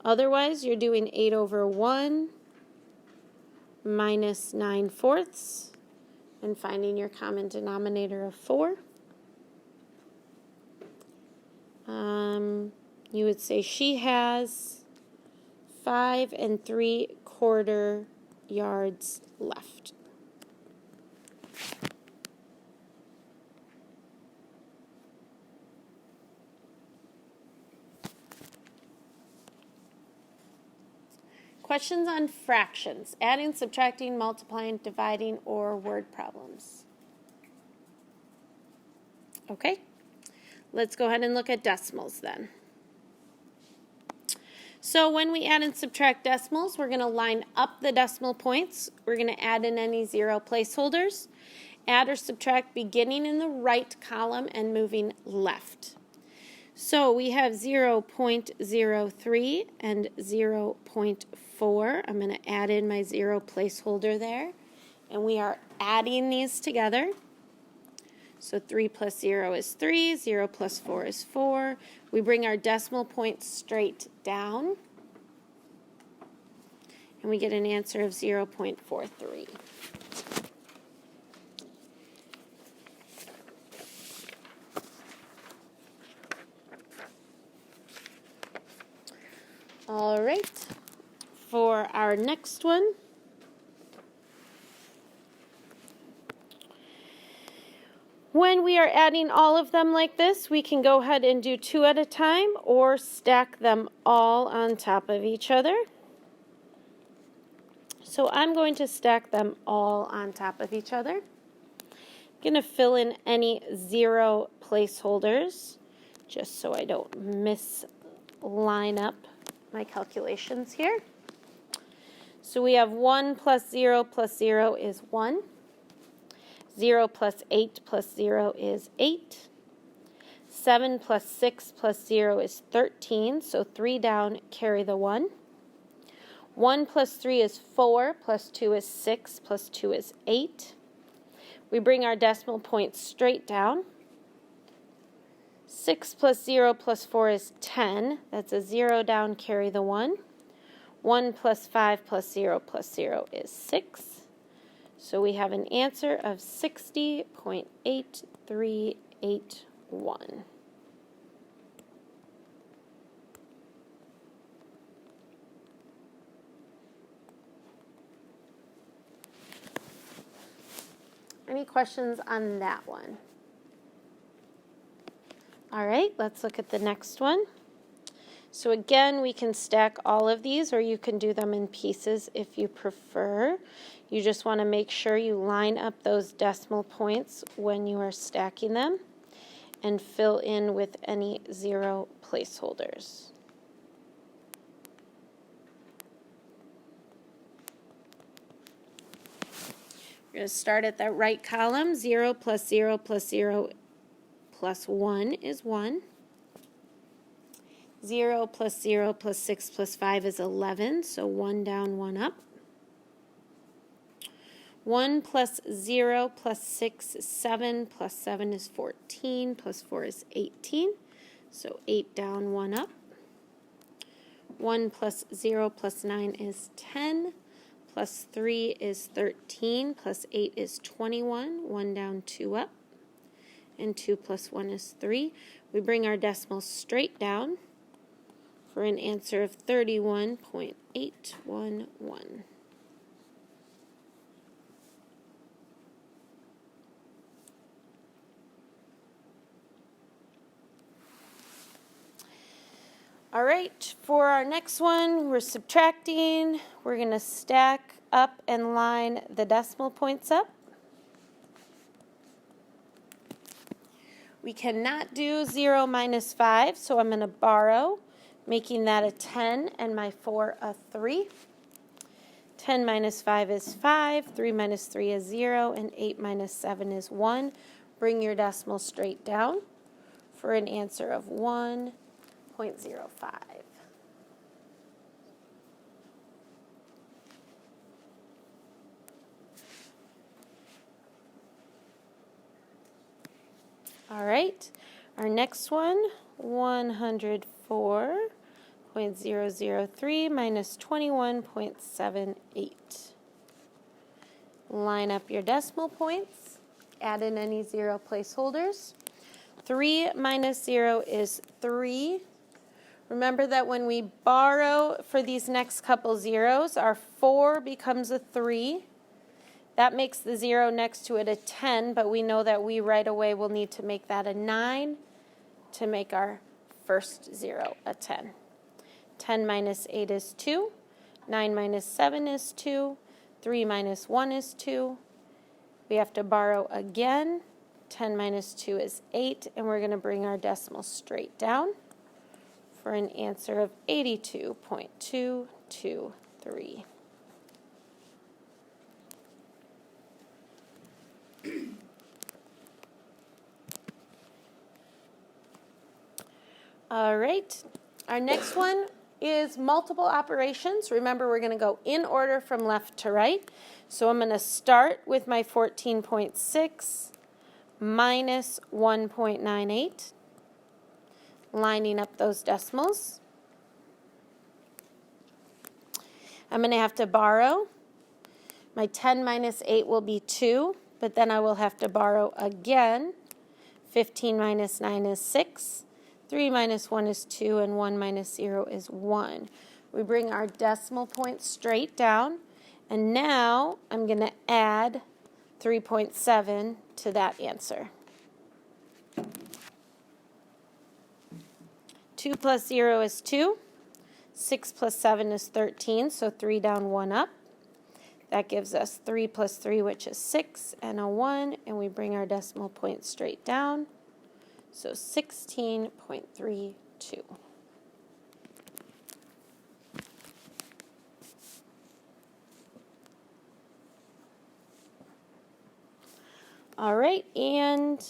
Otherwise, you're doing 8 over 1 minus 9/4 and finding your common denominator of 4. You would say she has 5 3/4 yards left. Questions on fractions, adding, subtracting, multiplying, dividing, or word problems. Okay, let's go ahead and look at decimals then. So when we add and subtract decimals, we're going to line up the decimal points. We're going to add in any 0 placeholders. Add or subtract beginning in the right column and moving left. So we have 0.03 and 0.4. I'm going to add in my 0 placeholder there. And we are adding these together. So 3 plus 0 is 3. 0 plus 4 is 4. We bring our decimal points straight down. And we get an answer of 0.43. All right, for our next one, when we are adding all of them like this, we can go ahead and do 2 at a time or stack them all on top of each other. So I'm going to stack them all on top of each other. I'm going to fill in any 0 placeholders just so I don't misline up my calculations here. So we have 1 plus 0 is 1. 0 plus 8 plus 0 is 8. 7 plus 6 plus 0 is 13. So 3 down, carry the 1. 1 plus 3 is 4, plus 2 is 6, plus 2 is 8. We bring our decimal points straight down. 6 plus 0 plus 4 is 10. That's a 0 down, carry the 1. 1 plus 5 plus 0 is 6. So we have an answer of 60.8381. Any questions on that one? All right, let's look at the next one. So again, we can stack all of these, or you can do them in pieces if you prefer. You just want to make sure you line up those decimal points when you are stacking them. and fill in with any 0 placeholders. We're going to start at that right column. 0 plus 0 plus 0 plus 1 is 1. 0 plus 0 plus 6 plus 5 is 11, so 1 down, 1 up. 1 plus 0 plus 6 is 7, plus 7 is 14, plus 4 is 18, so 8 down, 1 up. 1 plus 0 plus 9 is 10, plus 3 is 13, plus 8 is 21, 1 down, 2 up, and 2 plus 1 is 3. We bring our decimals straight down for an answer of 31.811. All right, for our next one, we're subtracting. We're going to stack up and line the decimal points up. We cannot do 0 minus 5, so I'm going to borrow, making that a 10 and my 4 a 3. 10 minus 5 is 5, 3 minus 3 is 0, and 8 minus 7 is 1. Bring your decimal straight down for an answer of 1.05. All right, our next one, 104.003 minus 21.78. Line up your decimal points, add in any 0 placeholders. 3 minus 0 is 3. Remember that when we borrow for these next couple zeros, our 4 becomes a 3. That makes the 0 next to it a 10, but we know that we right away will need to make that a 9 to make our first 0 a 10. 10 minus 8 is 2. 9 minus 7 is 2. 3 minus 1 is 2. We have to borrow again. 10 minus 2 is 8, and we're going to bring our decimal straight down for an answer of 82.223. All right, our next one is multiple operations. Remember, we're going to go in order from left to right. So I'm going to start with my 14.6 minus 1.98, lining up those decimals. I'm going to have to borrow. My 10 minus 8 will be 2, but then I will have to borrow again. 15 minus 9 is 6. 3 minus 1 is 2, and 1 minus 0 is 1. We bring our decimal point straight down, and now I'm going to add 3.7 to that answer. 2 plus 0 is 2. 6 plus 7 is 13, so 3 down, 1 up. That gives us 3 plus 3, which is 6, and a 1, and we bring our decimal point straight down. So 16.32. All right, and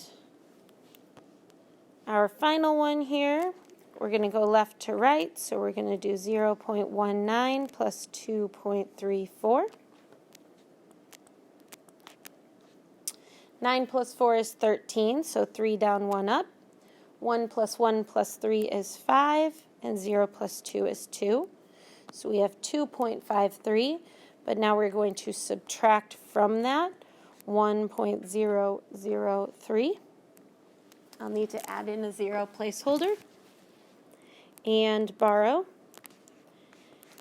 our final one here, we're going to go left to right, so we're going to do 0.19 plus 2.34. 9 plus 4 is 13, so 3 down, 1 up. 1 plus 1 plus 3 is 5, and 0 plus 2 is 2. So we have 2.53, but now we're going to subtract from that 1.003. I'll need to add in a 0 placeholder and borrow.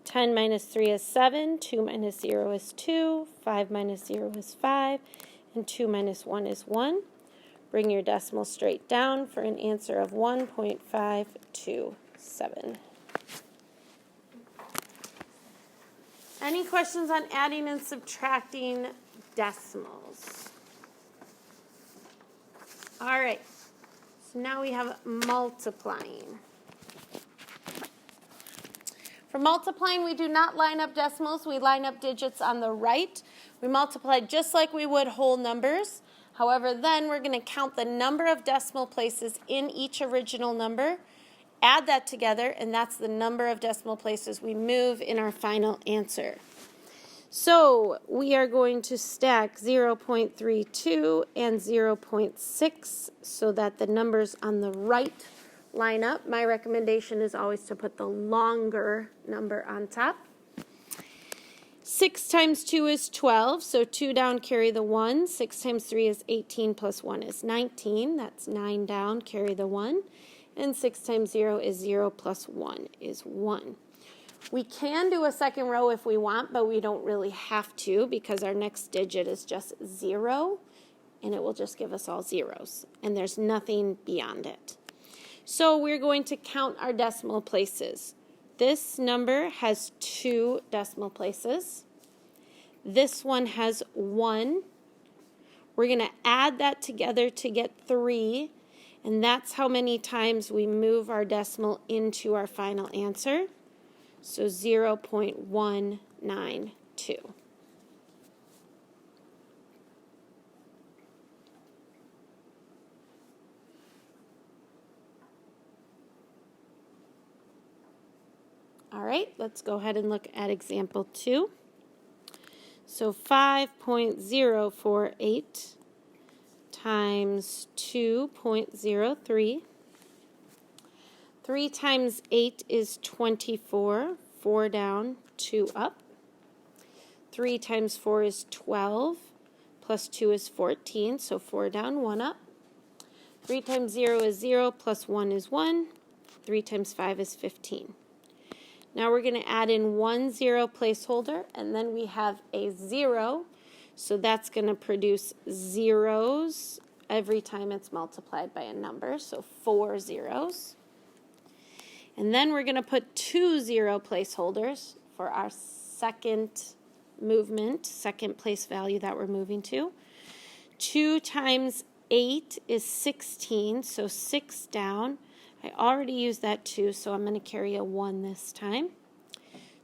10 minus 3 is 7, 2 minus 0 is 2, 5 minus 0 is 5, and 2 minus 1 is 1. Bring your decimal straight down for an answer of 1.527. Any questions on adding and subtracting decimals? All right, So now we have multiplying. For multiplying, we do not line up decimals. We line up digits on the right. We multiply just like we would whole numbers. However, then we're going to count the number of decimal places in each original number, add that together, and that's the number of decimal places we move in our final answer. So we are going to stack 0.32 and 0.6 so that the numbers on the right line up. My recommendation is always to put the longer number on top. 6 times 2 is 12, so 2 down, carry the 1. 6 times 3 is 18, plus 1 is 19. That's 9 down, carry the 1. And 6 times 0 is 0, plus 1 is 1. We can do a second row if we want, but we don't really have to because our next digit is just 0, and it will just give us all zeros, and there's nothing beyond it. So we're going to count our decimal places. This number has 2 decimal places. This one has 1. We're going to add that together to get 3, and that's how many times we move our decimal into our final answer. So 0.192. All right, let's go ahead and look at example 2. So 5.048 times 2.03. 3 times 8 is 24. 4 down, 2 up. 3 times 4 is 12. Plus 2 is 14, so 4 down, 1 up. 3 times 0 is 0, plus 1 is 1. 3 times 5 is 15. Now we're going to add in 1 0 placeholder, and then we have a 0. So that's going to produce zeros every time it's multiplied by a number, so 4 zeros. And then we're going to put 2 0 placeholders for our second movement, second place value that we're moving to. 2 times 8 is 16, so 6 down. I already used that 2, so I'm going to carry a 1 this time.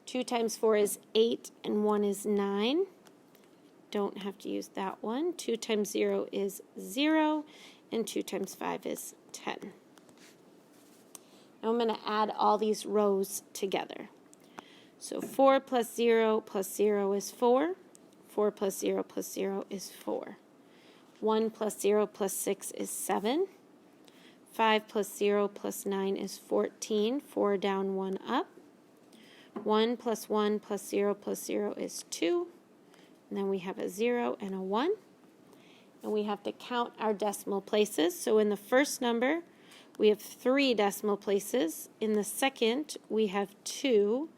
2 times 4 is 8, and 1 is 9. Don't have to use that one. 2 times 0 is 0, and 2 times 5 is 10. Now I'm going to add all these rows together. So 4 plus 0 is 4. 4 plus 0 is 4. 1 plus 0 plus 6 is 7. 5 plus 0 plus 9 is 14. 4 down, 1 up. 1 plus 1 plus 0 is 2. And then we have a 0 and a 1. And we have to count our decimal places. So in the first number, we have 3 decimal places. In the second, we have 2.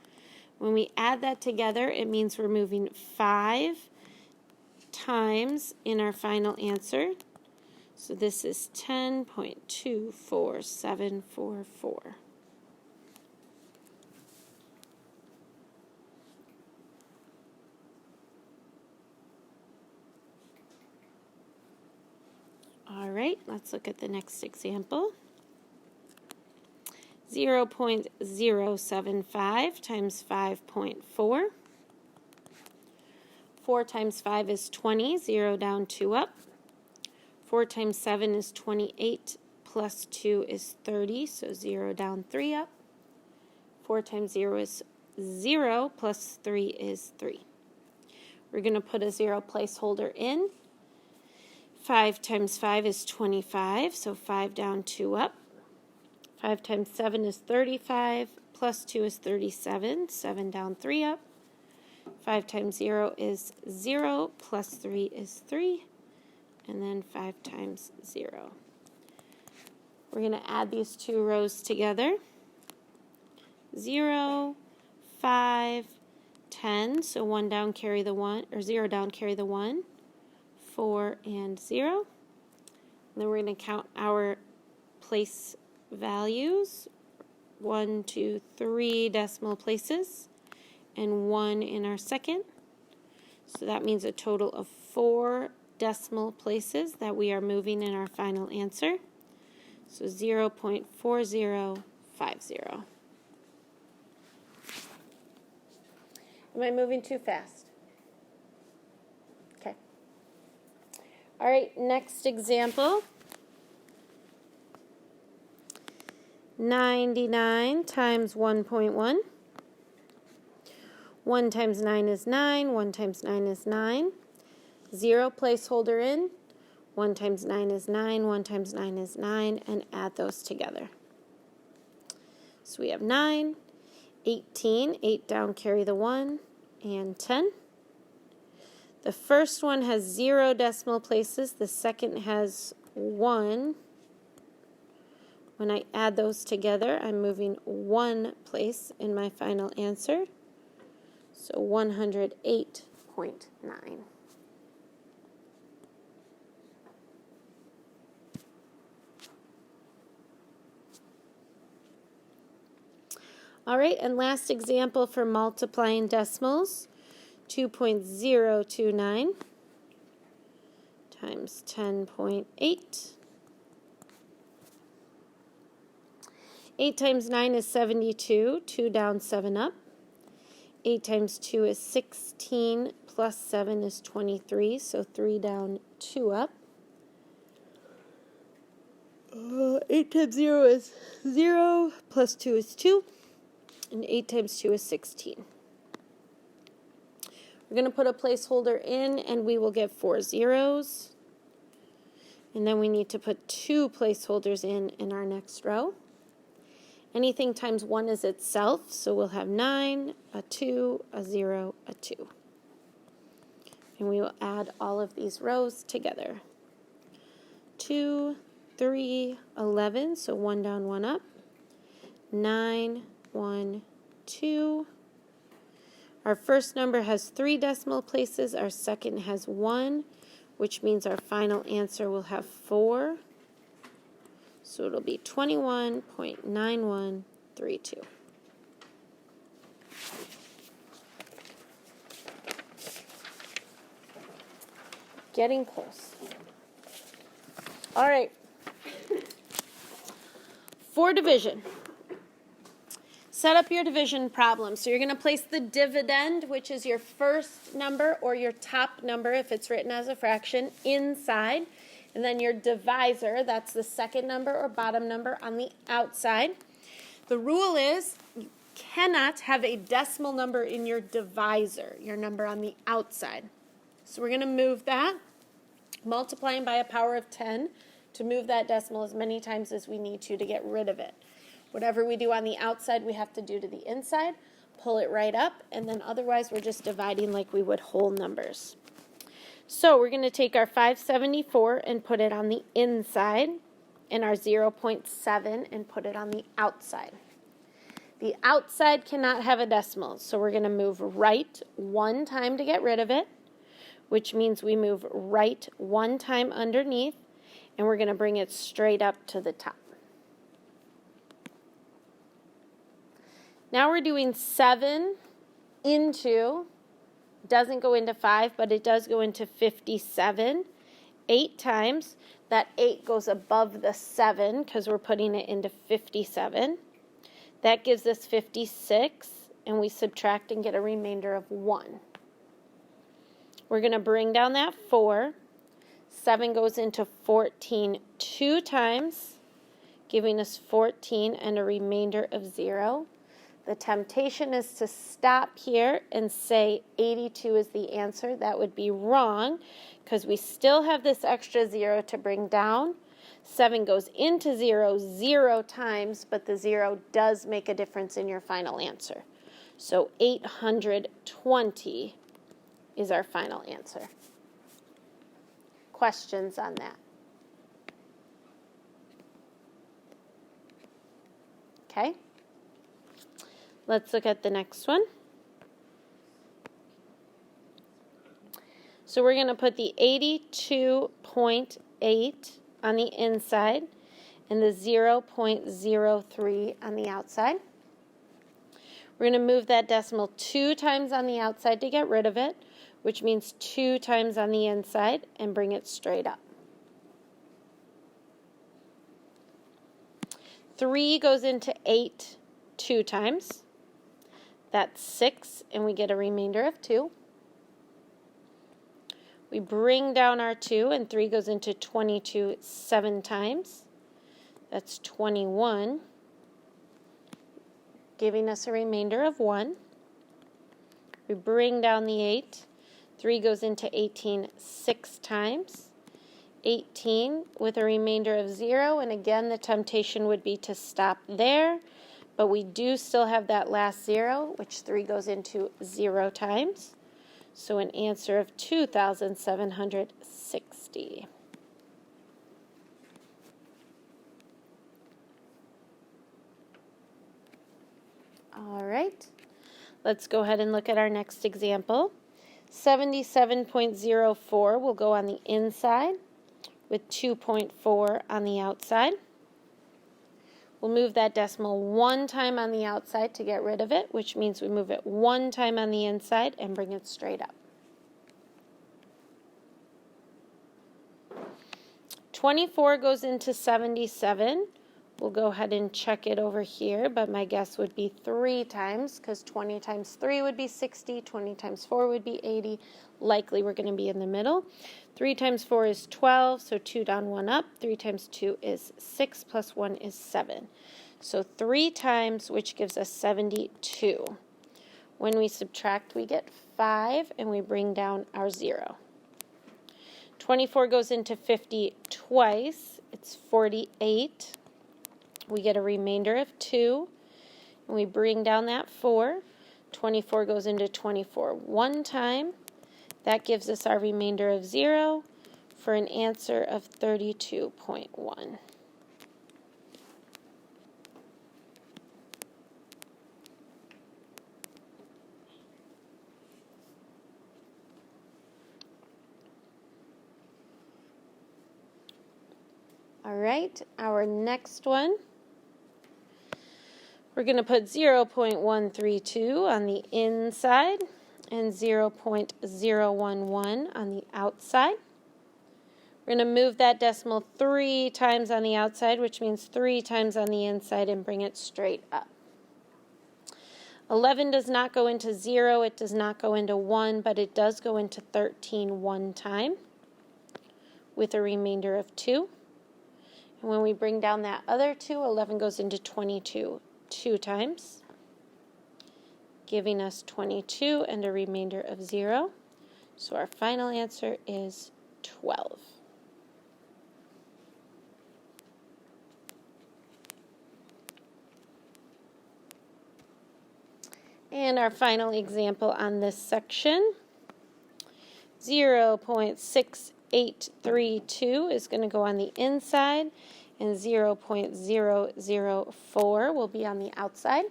When we add that together, it means we're moving 5 times in our final answer. So this is 10.24744. All right, let's look at the next example. 0.075 times 5.4. 4 times 5 is 20, 0 down, 2 up. 4 times 7 is 28, plus 2 is 30, so 0 down, 3 up. 4 times 0 is 0, plus 3 is 3. We're going to put a 0 placeholder in. 5 times 5 is 25, so 5 down, 2 up. 5 times 7 is 35, plus 2 is 37, 7 down, 3 up. 5 times 0 is 0, plus 3 is 3, and then 5 times 0. We're going to add these 2 rows together. 0, 5, 10, so 1 down, carry the 1, or 0 down, carry the 1, 4, and 0. And then we're going to count our place values, 1, 2, 3 decimal places, and 1 in our second. So that means a total of 4 decimal places that we are moving in our final answer. So 0.4050. Am I moving too fast? Okay. All right, next example. 99 times 1.1. 1 times 9 is 9. 1 times 9 is 9. 0 placeholder in. 1 times 9 is 9. 1 times 9 is 9. And add those together. So we have 9, 18, 8 down, carry the 1, and 10. The first one has 0 decimal places. The second has 1. When I add those together, I'm moving 1 place in my final answer. So 108.9. All right, and last example for multiplying decimals. 2.029 times 10.8. 8 times 9 is 72. 2 down, 7 up. 8 times 2 is 16, plus 7 is 23, so 3 down, 2 up. 8 times 0 is 0, plus 2 is 2, and 8 times 2 is 16. We're going to put a placeholder in, and we will get 4 zeros. And then we need to put 2 placeholders in our next row. Anything times 1 is itself, so we'll have 9, a 2, a 0, a 2. And we will add all of these rows together. 2, 3, 11, so 1 down, 1 up. 9, 1, 2. Our first number has 3 decimal places. Our second has 1, which means our final answer will have 4. So it'll be 21.9132. Getting close. All right. For division. Set up your division problem. So you're going to place the dividend, which is your first number or your top number if it's written as a fraction, inside. And then your divisor, that's the second number or bottom number, on the outside. The rule is you cannot have a decimal number in your divisor, your number on the outside. So we're going to move that, multiplying by a power of 10 to move that decimal as many times as we need to get rid of it. Whatever we do on the outside, we have to do to the inside. Pull it right up, and then otherwise we're just dividing like we would whole numbers. So we're going to take our 574 and put it on the inside, and our 0.7 and put it on the outside. The outside cannot have a decimal, so we're going to move right 1 time to get rid of it, which means we move right 1 time underneath, and we're going to bring it straight up to the top. Now we're doing 7 into, doesn't go into 5, but it does go into 57. 8 times, that 8 goes above the 7 because we're putting it into 57. That gives us 56, and we subtract and get a remainder of 1. We're going to bring down that 4. 7 goes into 14 2 times, giving us 14 and a remainder of 0. The temptation is to stop here and say 82 is the answer. That would be wrong because we still have this extra 0 to bring down. 7 goes into 0 0 times, but the 0 does make a difference in your final answer. So 820 is our final answer. Questions on that? Okay. Let's look at the next one. So we're going to put the 82.8 on the inside and the 0.03 on the outside. We're going to move that decimal 2 times on the outside to get rid of it, which means 2 times on the inside, and bring it straight up. 3 goes into 8 2 times. That's 6, and we get a remainder of 2. We bring down our 2, and 3 goes into 22 7 times. That's 21, giving us a remainder of 1. We bring down the 8. 3 goes into 18 6 times. 18 with a remainder of 0, and again the temptation would be to stop there, but we do still have that last 0, which 3 goes into 0 times. So an answer of 2,760. All right, let's go ahead and look at our next example. 77.04 will go on the inside with 2.4 on the outside. We'll move that decimal 1 time on the outside to get rid of it, which means we move it 1 time on the inside and bring it straight up. 24 goes into 77. We'll go ahead and check it over here, but my guess would be 3 times, because 20 times 3 would be 60, 20 times 4 would be 80. Likely we're going to be in the middle. 3 times 4 is 12, so 2 down, 1 up. 3 times 2 is 6, plus 1 is 7. So 3 times, which gives us 72. When we subtract, we get 5, and we bring down our 0. 24 goes into 50 twice. It's 48. We get a remainder of 2, and we bring down that 4. 24 goes into 24 1 time. That gives us our remainder of 0 for an answer of 32.1. All right, our next one. We're going to put 0.132 on the inside and 0.011 on the outside. We're going to move that decimal 3 times on the outside, which means 3 times on the inside, and bring it straight up. 11 does not go into 0, it does not go into 1, but it does go into 13 1 time with a remainder of 2. And when we bring down that other 2, 11 goes into 22 2 times, giving us 22 and a remainder of 0. So our final answer is 12. And our final example on this section, 0.6832 is going to go on the inside, and 0.004 will be on the outside.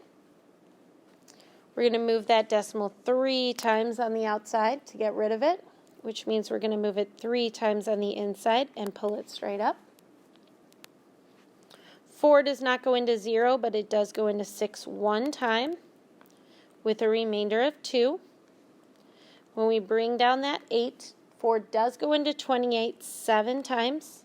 We're going to move that decimal 3 times on the outside to get rid of it, which means we're going to move it 3 times on the inside and pull it straight up. 4 does not go into 0, but it does go into 6 1 time with a remainder of 2. When we bring down that 8, 4 does go into 28 7 times.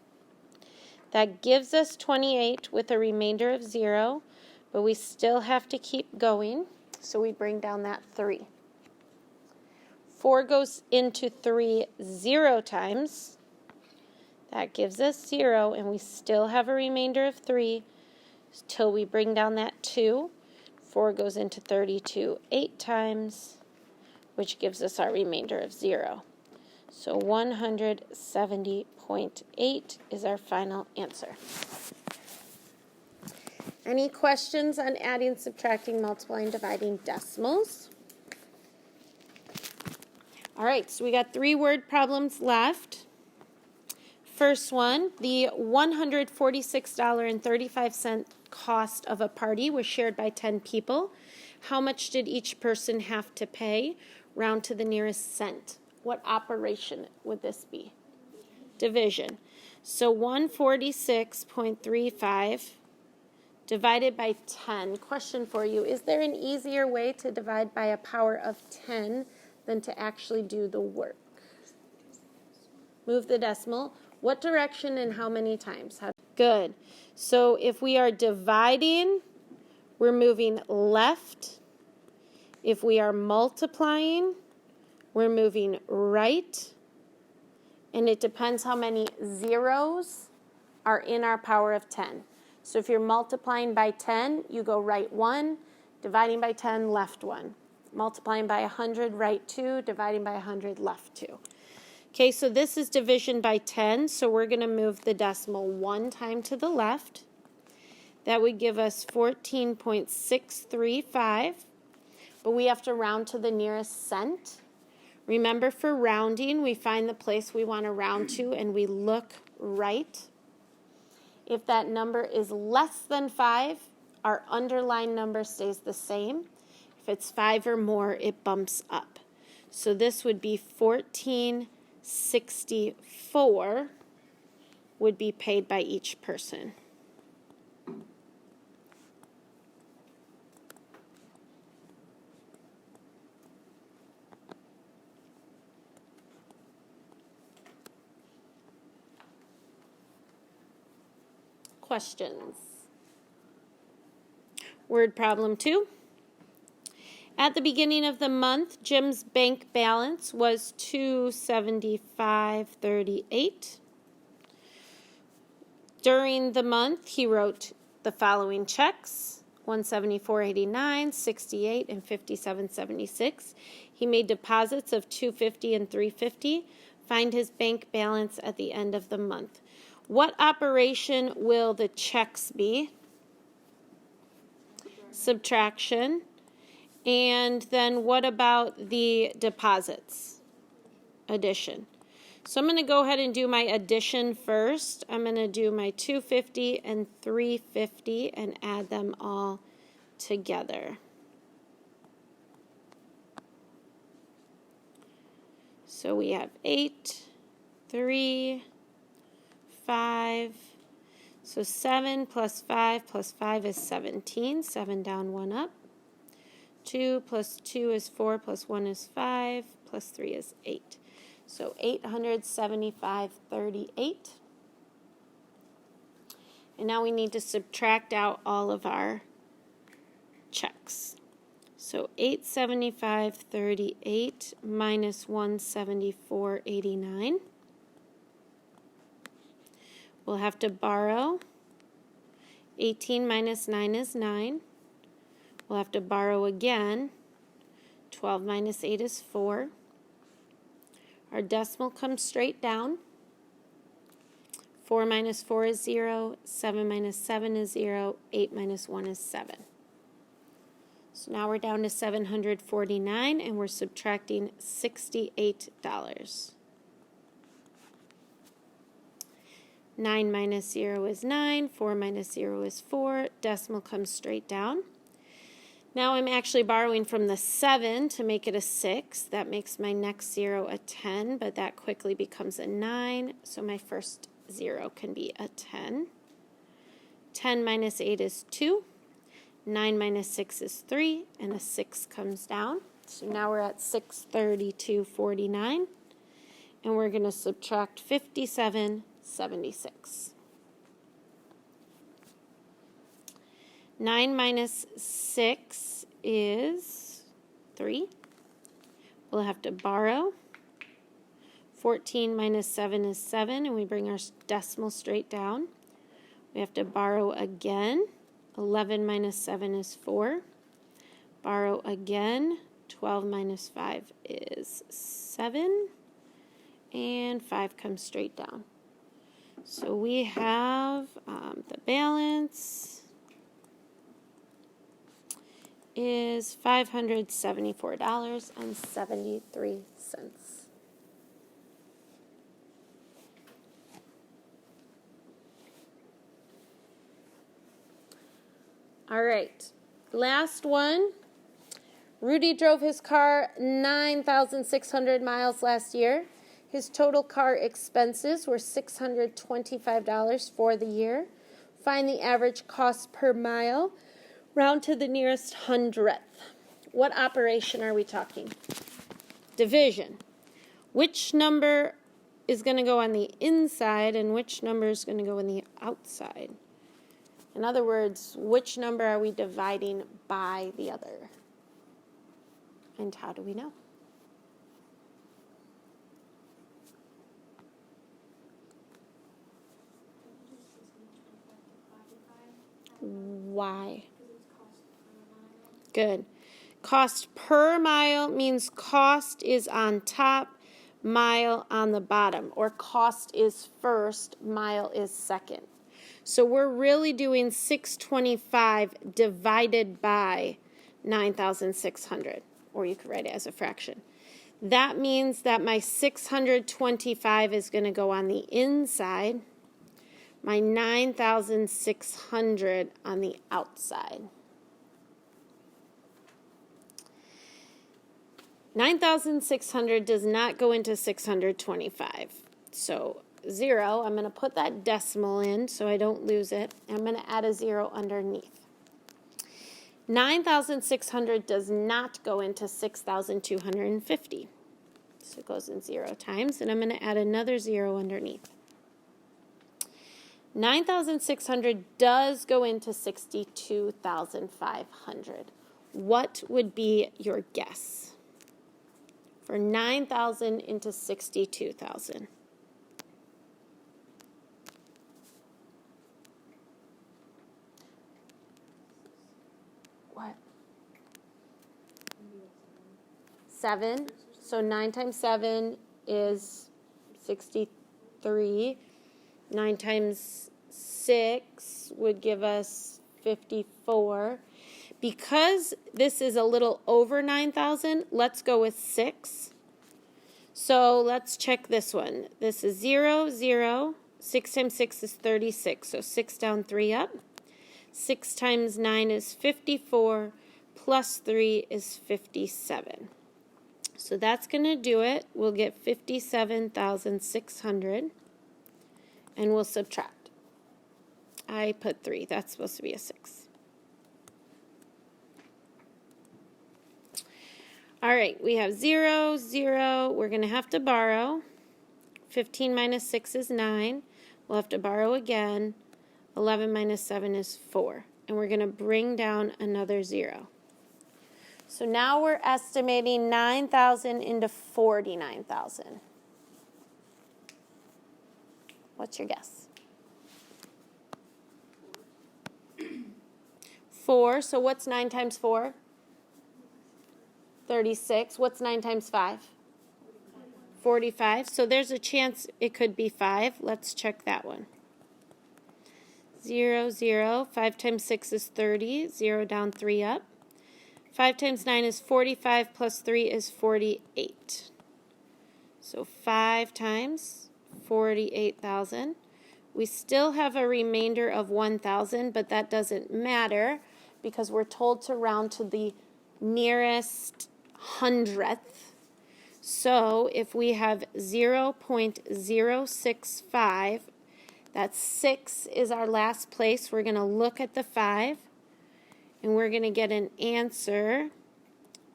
That gives us 28 with a remainder of 0, but we still have to keep going, so we bring down that 3. 4 goes into 3 0 times. That gives us 0, and we still have a remainder of 3 till we bring down that 2. 4 goes into 32 8 times, which gives us our remainder of 0. So 170.8 is our final answer. Any questions on adding, subtracting, multiplying, dividing decimals? All right, so we got 3 word problems left. First one, the $146.35 cost of a party was shared by 10 people. How much did each person have to pay? Round to the nearest cent. What operation would this be? Division. So 146.35 divided by 10. Question for you, is there an easier way to divide by a power of 10 than to actually do the work? Move the decimal. What direction and how many times? Good. So if we are dividing, we're moving left. If we are multiplying, we're moving right. And it depends how many zeros are in our power of 10. So if you're multiplying by 10, you go right 1, dividing by 10, left 1. Multiplying by 100, right 2, dividing by 100, left 2. Okay, so this is division by 10, so we're going to move the decimal 1 time to the left. That would give us 14.635, but we have to round to the nearest cent. Remember, for rounding, we find the place we want to round to and we look right. If that number is less than 5, our underlying number stays the same. If it's 5 or more, it bumps up. So this would be 1464 would be paid by each person. Questions? Word problem 2. At the beginning of the month, Jim's bank balance was $275.38. During the month, he wrote the following checks: $174.89, $68, and $57.76. He made deposits of $250 and $350. Find his bank balance at the end of the month. What operation will the checks be? Subtraction. And then what about the deposits? Addition. So I'm going to go ahead and do my addition first. I'm going to do my 250 and 350 and add them all together. So we have 8, 3, 5. So 7 plus 5 plus 5 is 17. 7 down, 1 up. 2 plus 2 is 4 plus 1 is 5 plus 3 is 8. So 875.38. And now we need to subtract out all of our checks. So 875.38 minus 174.89. We'll have to borrow. 18 minus 9 is 9. We'll have to borrow again. 12 minus 8 is 4. Our decimal comes straight down. 4 minus 4 is 0. 7 minus 7 is 0. 8 minus 1 is 7. So now we're down to $749, and we're subtracting $68. 9 minus 0 is 9. 4 minus 0 is 4. Decimal comes straight down. Now I'm actually borrowing from the 7 to make it a 6. That makes my next 0 a 10, but that quickly becomes a 9, so my first 0 can be a 10. 10 minus 8 is 2. 9 minus 6 is 3, and a 6 comes down. So now we're at 632.49, and we're going to subtract 57.76. 9 minus 6 is 3. We'll have to borrow. 14 minus 7 is 7, and we bring our decimal straight down. We have to borrow again. 11 minus 7 is 4. Borrow again. 12 minus 5 is 7. And 5 comes straight down. So we have the balance is $574.73. All right, last one. Rudy drove his car 9,600 miles last year. His total car expenses were $625 for the year. Find the average cost per mile. Round to the nearest hundredth. What operation are we talking? Division. Which number is going to go on the inside and which number is going to go on the outside? In other words, which number are we dividing by the other? And how do we know? Why? Good. Cost per mile means cost is on top, mile on the bottom, or cost is first, mile is second. So we're really doing 625 divided by 9,600, or you could write it as a fraction. That means that my 625 is going to go on the inside, my 9,600 on the outside. 9,600 does not go into 625. So 0, I'm going to put that decimal in so I don't lose it. I'm going to add a 0 underneath. 9,600 does not go into 6,250. So it goes in 0 times, and I'm going to add another 0 underneath. 9,600 does go into 62,500. What would be your guess for 9,000 into 62,000? What? 7. So 9 times 7 is 63. 9 times 6 would give us 54. Because this is a little over 9,000, let's go with 6. So let's check this one. This is 0, 0. 6 times 6 is 36. So 6 down, 3 up. 6 times 9 is 54. Plus 3 is 57. So that's going to do it. We'll get 57,600. And we'll subtract. I put 3. That's supposed to be a 6. All right, we have 0, 0. We're going to have to borrow. 15 minus 6 is 9. We'll have to borrow again. 11 minus 7 is 4. And we're going to bring down another 0. So now we're estimating 9,000 into 49,000. What's your guess? 4. So what's 9 times 4? 36. What's 9 times 5? 45. So there's a chance it could be 5. Let's check that one. 0, 0. 5 times 6 is 30. 0 down, 3 up. 5 times 9 is 45, plus 3 is 48. So 5 times 48,000. We still have a remainder of 1,000, but that doesn't matter because we're told to round to the nearest hundredth. So if we have 0.065, that 6 is our last place. We're going to look at the 5, and we're going to get an answer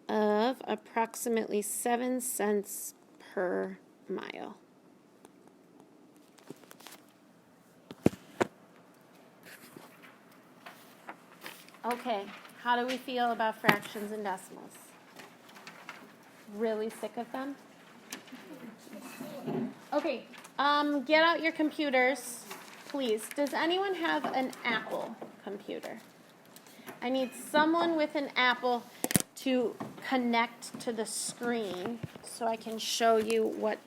of approximately 7 cents per mile. Okay, how do we feel about fractions and decimals? Really sick of them? Okay, get out your computers, please. Does anyone have an Apple computer? I need someone with an Apple to connect to the screen so I can show you what to